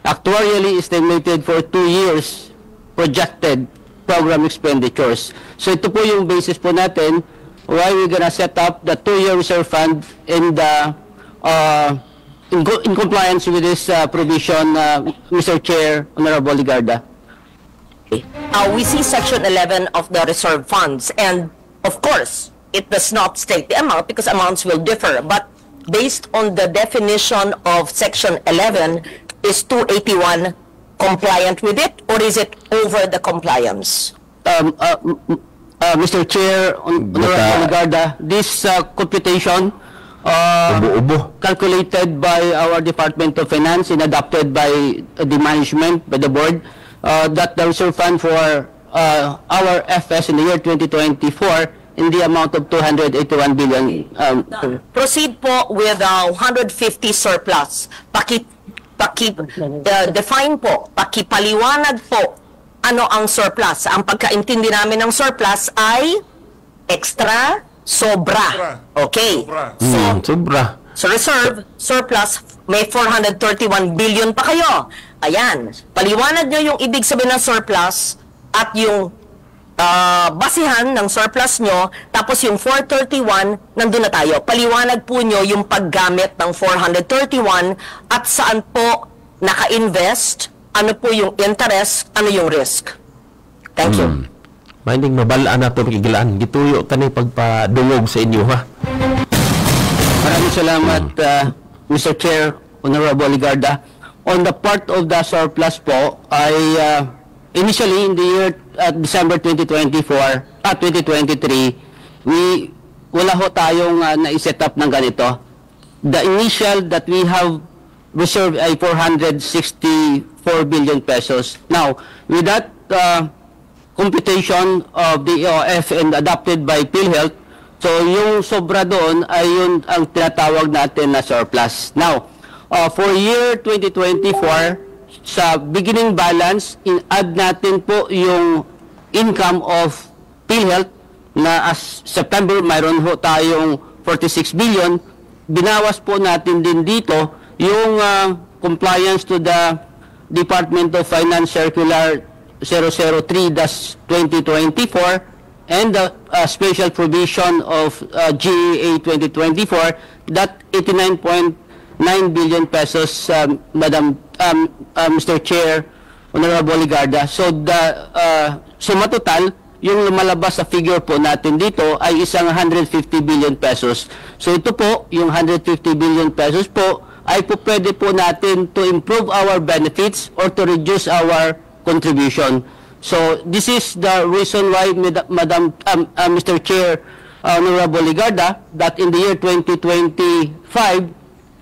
actuarially estimated for 2 years projected program expenditures. So ito po yung basis po natin why we're gonna set up the 2-year reserve fund in the in compliance with this provision, Mr. Chair, Honorable Ligarda. We see Section 11 of the reserve funds, and of course, it does not state the amount because amounts will differ. But based on the definition of Section 11, is 281 compliant with it, or is it over the compliance? Mr. Chair, Honorable Ligarda, this computation calculated by our Department of Finance and adopted by the management, by the board, that the reserve fund for our FS in the year 2024 in the amount of 281 billion. Proceed po with 150 surplus. Define po, pakipaliwanag po ano ang surplus. Ang pagkaintindi namin ng surplus ay extra, sobra. Okay. Sobra. So reserve, surplus, may 431 billion pa kayo. Ayan. Paliwanag nyo yung ibig sabihin ng surplus at yung basihan ng surplus nyo, tapos yung 431, nandun na tayo. Paliwanag po nyo yung paggamit ng 431 at saan po naka-invest, ano po yung interest, ano yung risk. Thank you. Minding mabalaan na itong igilaan. Gituyo ka na pagpadungog sa inyo, ha? Maraming salamat, Mr. Chair, Honorable Ligarda. On the part of the surplus po, ay initially in the year December 2023, wala ho tayong na-set up ng ganito. The initial that we have reserved ay 464 billion pesos. Now, with that computation of the EOF and adopted by PhilHealth, so yung sobra doon ay yun ang tinatawag natin na surplus. Now, for year 2024, sa beginning balance, in-add natin po yung income of PhilHealth na as September, mayroon ho tayong 46 billion. Binawas po natin din dito yung compliance to the Department of Finance Circular 003-2024 and the special provision of GEA 2024, that 89.9 billion pesos, Mr. Chair, Honorable Ligarda. So the suma total, yung lumalabas sa figure po natin dito ay isang 150 billion pesos. So ito po, yung 150 billion pesos po ay po pwede po natin to improve our benefits or to reduce our contribution. So this is the reason why, Mr. Chair, Honorable Ligarda, that in the year 2025,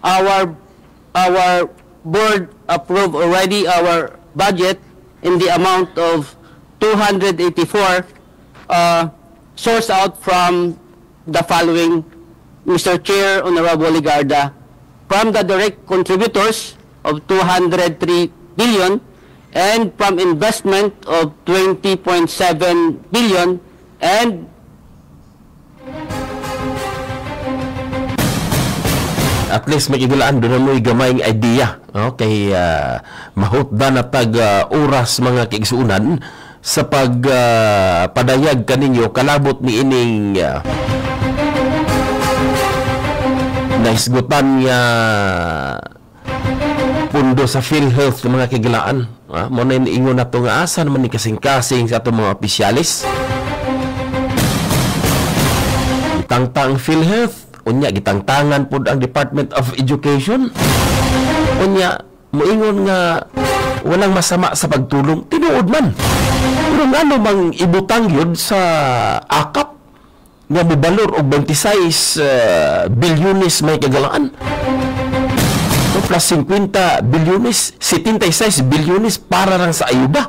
our board approved already our budget in the amount of 284, sourced out from the following, Mr. Chair, Honorable Ligarda, from the direct contributors of 203 billion and from investment of 20.7 billion and at least magigilaan doon mo'y gamayng idea, kay mahutda na tag oras mga kaigsuunan sa padayag kaninyo kalabot ni ining naisgutan nga pundo sa PhilHealth mga kagilaan. Mo na ingon na ito nga asan man ni kasing-kasing sa itong mga opisyalis. Itangtang PhilHealth, unya gitangtangan po ang Department of Education. Unya, moingon nga walang masama sa pagtulong. Tinuod man. Pero ano mang ibutang yun sa akap nga mubalor og 26 bilyones may kagalaan. So, plus 50 bilyones, 76 bilyones para lang sa ayuda.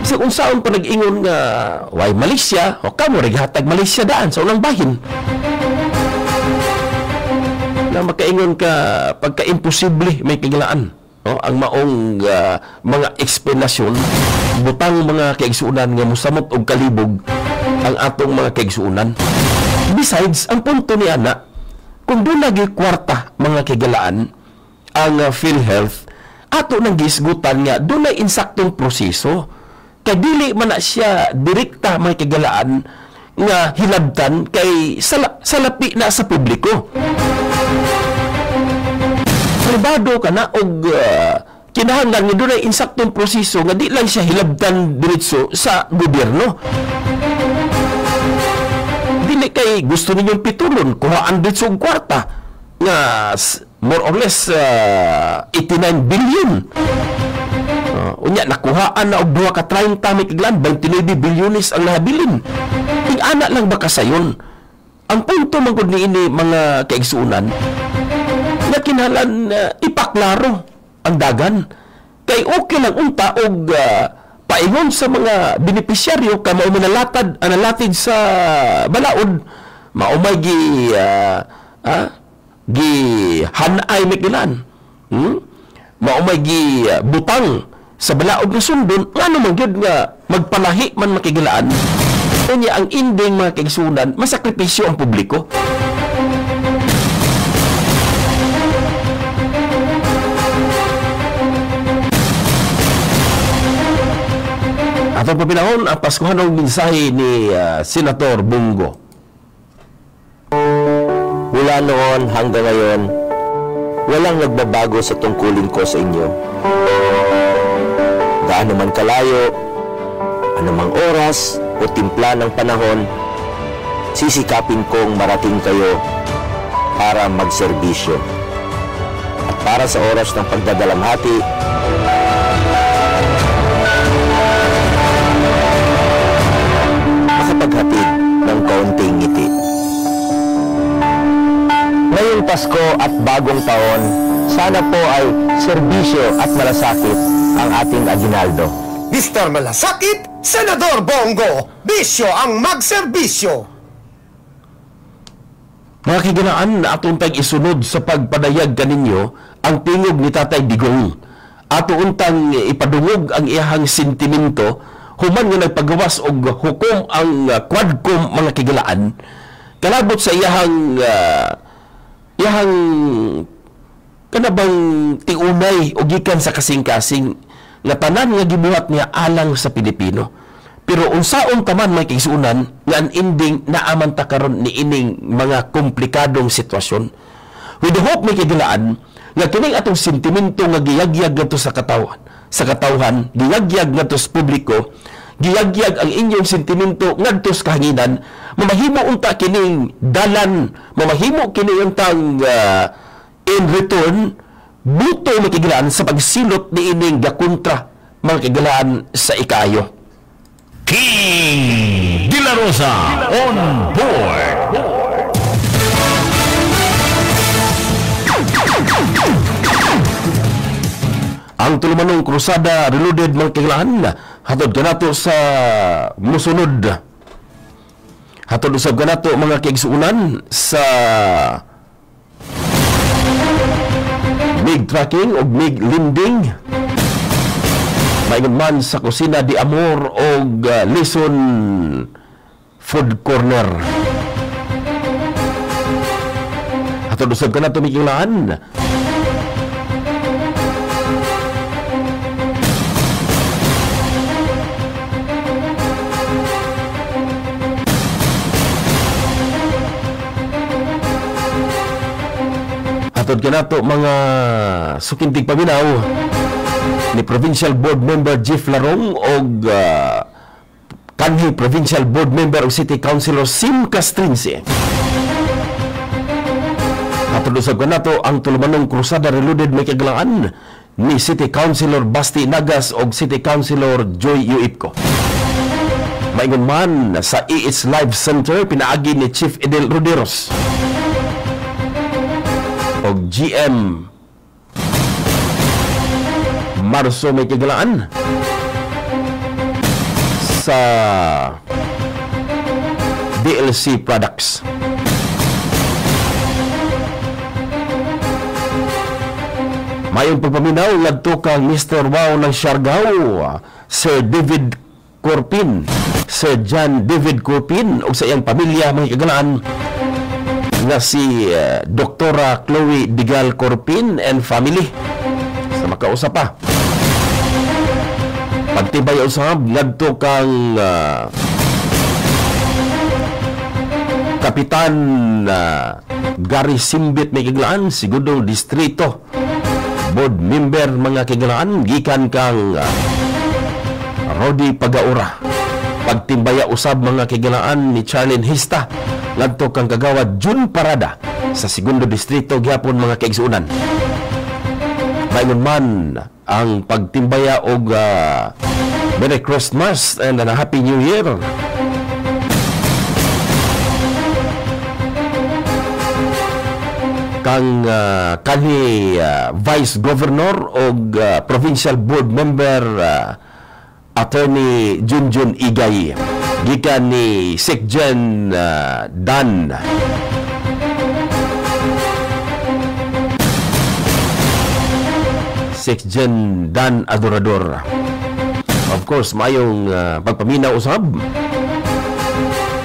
Kasi kung saan pa nag-ingon nga why Malaysia, o kamo reghatag Malaysia daan sa unang bahin. Na makaingon ka pagka-imposible may kagalaan. Ang maong mga eksplanasyon butang mga kaigsuunan nga musamot og kalibog ang atong mga kaigsuunan. Besides, ang punto ni ana, kung doon lagi kwarta mga kagalaan ang PhilHealth, ato nang gisgutan nga dunay insaktong proseso. Kay dili man na siya direkta may kagalaan nga hilabtan kay salapi na sa publiko. Pribado ka na og kinahanglan nga dunay insaktong proseso nga di lang siya hilabtan diretso sa gobyerno. Dili kay gusto ninyong pitulon, kuhaan diretso og kwarta nga more or less 89 billion. Unya nakuhaan na og 2 ka 30 may kaglan 29 bilyones ang nahabilin. Ing-ana lang ba kasayon? Ang punto man gud niini mga kaigsuunan na kinahanglan ipaklaro ang dagan. Kay okay lang unta og paingon sa mga benepisyaryo ka mao nalatid sa balaod maumay gi hanay mikilan. Maumay gi butang sa balaod nga sundon, ano man gyud nga magpalahi man makigilaan. Unya ang ending mga kaigsunan, masakripisyo ang publiko. Atong papinahon ang Paskuhanong mensahe ni Senator Bongo. Mula noon hanggang ngayon, walang nagbabago sa tungkulin ko sa inyo. Gaano man kalayo, anumang oras o timpla ng panahon, sisikapin kong marating kayo para magserbisyo. At para sa oras ng pagdadalamhati, makapaghatid ng kaunting ngiti. Ngayong Pasko at bagong taon, sana po ay serbisyo at malasakit ang ating aginaldo. Mr. Malasakit, Senador Bongo, bisyo ang magserbisyo. Mga kiganaan na atong tayong isunod sa pagpadayag kaninyo ang tingog ni Tatay Digong. Ato untang ipadungog ang iyahang sentimento human nga nagpagawas og hukom ang Quadcom mga kigalaan. Kalabot sa iyahang kanabang tiunay o gikan sa kasing-kasing nga tanan nga gibuhat niya alang sa Pilipino. Pero unsaon taman may kaigsuunan nga ang ending naaman ta karon ni ining mga komplikadong sitwasyon. With the hope may kigilaan nga kining atong sentimento nga giyagyag ngadto sa katawhan, giyagyag ngadto sa publiko, giyagyag ang inyong sentimento ngadto sa kahanginan, mamahimo unta kining dalan, mamahimo kini untang in return buto makigilaan sa pagsilot ni ining gakontra mga kigilaan sa ikayo. King De La Rosa on board. Ang tulumanong krusada reloaded mga kigilaan hatod kanato sa musunod. Hatod usab kanato mga kaigsuunan sa MiG tracking o MiG linding. Maingon man sa kusina di Amor o Lison Food Corner. Hatod usab kanato mikilaan. Hatod kanato mga sukintig paminaw ni Provincial Board Member Jeff Larong o kanhi Provincial Board Member o City Councilor Sim Castrinse. Hatod usab kanato ang tulumanong krusada reloaded may kagalaan ni City Councilor Basti Nagas o City Councilor Joy Yuipko. Maingon man sa EH Live Center pinaagi ni Chief Edel Roderos o GM Marso may kagalaan sa DLC Products. Mayong pagpaminaw ngadto kang Mr. Wow ng Siargao, Sir David Corpin, Sir John David Corpin o sa iyang pamilya may kagalaan na si Doktora Chloe Digal Corpin and family. Sa makausap pa. Pagtibay usab ngadto kang Kapitan Gary Simbit may kiglaan, Sigudong Distrito Board Member mga kiglaan, gikan kang Rodi Pagaura. Pagtimbaya usab mga kiglaan ni Charlene Hista ngadto kang Kagawad Jun Parada sa Segundo Distrito gyapon mga kaigsuunan. Mayon man ang pagtimbaya og Merry Christmas and a Happy New Year. Kang kanhi Vice Governor og Provincial Board Member Attorney Junjun Igay gikan ni Sekjen Dan Sekjen Dan Adorador. Of course, mayong pagpaminaw usab.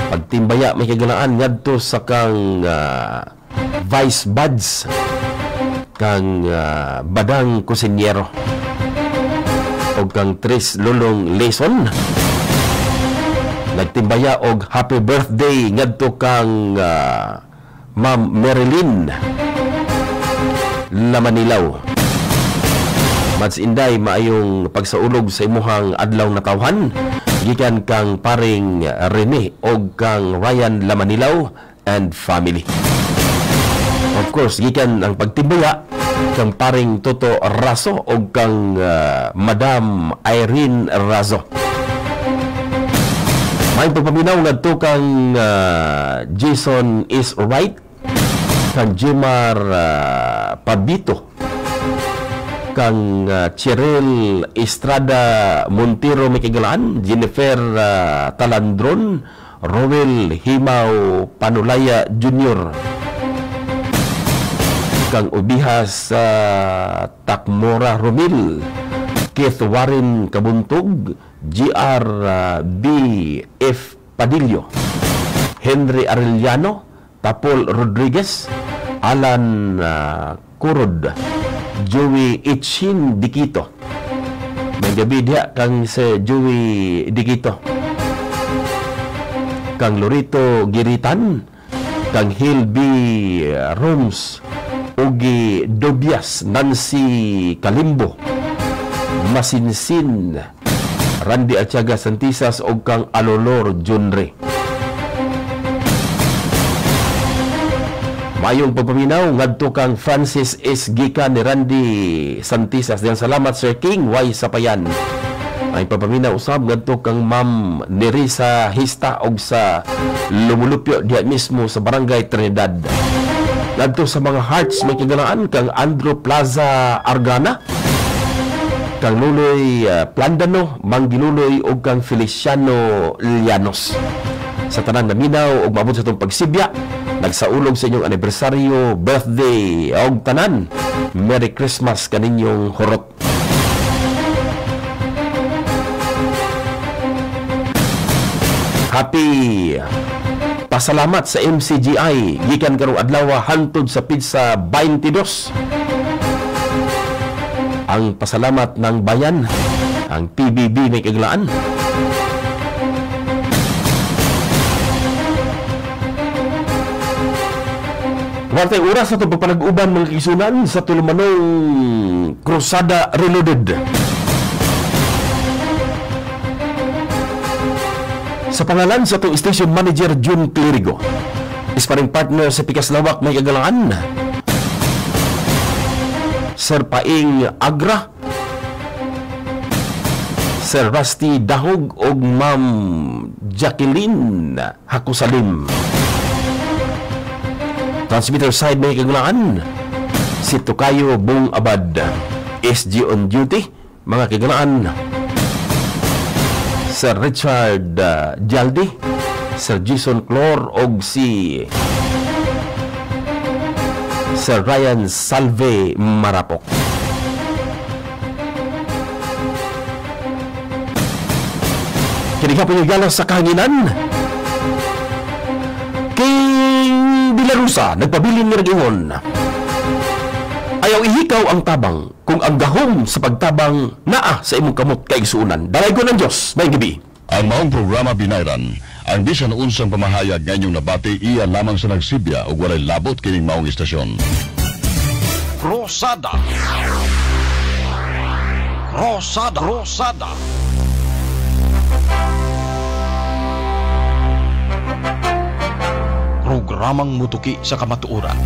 Pagtimbaya may kagalaan ngadto sa kang Vice Buds kang Badang Kusinyero o kang Tris Lulong Leson. Nagtimbaya og happy birthday ngadto kang Ma'am Marilyn Lamanilaw. Mats Inday, maayong pagsaulog sa imuhang adlaw na tawhan gikan kang paring Rene og kang Ryan Lamanilaw and family. Of course, gikan ang pagtimbaya kang paring Toto Raso og kang Madam Irene Razo. May pagpaminaw ngadto kang Jason is right, kang Jimar Pabito, kang Cheryl Estrada Montero may kagalaan, Jennifer Talandron, Roel Himaw Panulaya Jr., kang Ubihas Takmora Romil, Keith Warren Kabuntog, GR B. F. Padillo, Henry Arellano, Tapol Rodriguez, Alan Kurod, Joey Itchin Dikito. May gabi diya kang si Joey Dikito, kang Lorito Giritan, kang Hilby Rooms, Ugi Dobias, Nancy Kalimbo, Masinsin, Randy Atyaga Santisas o kang Alolor Junre. Mayong pagpaminaw ngadto kang Francis S. Gika ni Randy Santisas. Diyan salamat Sir King Y. Sapayan. Ay pagpaminaw usab ngadto kang Ma'am Nerisa Hista og sa Lumulupyo diya mismo sa Barangay Trinidad. Ngadto sa mga hearts may kagalaan kang Andrew Plaza Argana, kang Luloy Plandano, Manggiluloy o kang Feliciano Llanos. Sa tanang naminaw o maabot sa itong pagsibya, nagsaulog sa inyong anibersaryo, birthday o tanan, Merry Christmas kaninyong horot. Happy pasalamat sa MCGI gikan karong adlaw hantod sa pizza 22. Ang pasalamat ng bayan, ang PBB may kaglaan. Wartay oras sa itong papanag-uban mga kisunan sa tulumanong Crusada Reloaded. Sa pangalan sa itong station manager June Clerigo, isparing partner sa Pikas Lawak may kagalangan, Sir Paing Agra, Sir Rusty Dahog og Ma'am Jacqueline Hakusalim. Transmitter side may kagalangan, si Tukayo Bong Abad, SG on duty mga kagalangan, Sir Richard Jaldi, Sir Jason Clor og si Sir Ryan Salve Marapok. Kiniga pangyagalas sa kahanginan, King Villarusa nagpabilin nga nag-ingon, Ayaw ihikaw ang tabang kung ang gahom sa pagtabang naa sa imong kamot kay igsuunan. Dalay ko ng Diyos, may gabi. Ang maong programa Binayran, ang bisan unsang pamahayag ngayong nabati iya lamang sa nagsibya o walay labot kining maong istasyon. Rosada. Rosada. Rosada. Programang mutuki sa kamatuoran.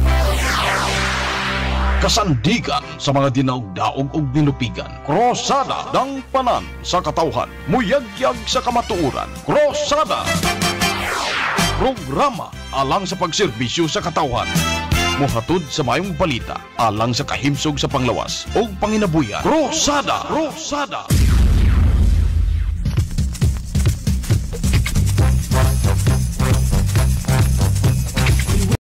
Kasandigan sa mga dinaog-daog ug ninupigan. Krosada ng panan sa katawhan. Muyagyag sa kamatuoran. Krosada. Programa alang sa pagserbisyo sa katawhan. Muhatod sa mayong balita alang sa kahimsog sa panglawas o panginabuyan. Krosada. Krosada.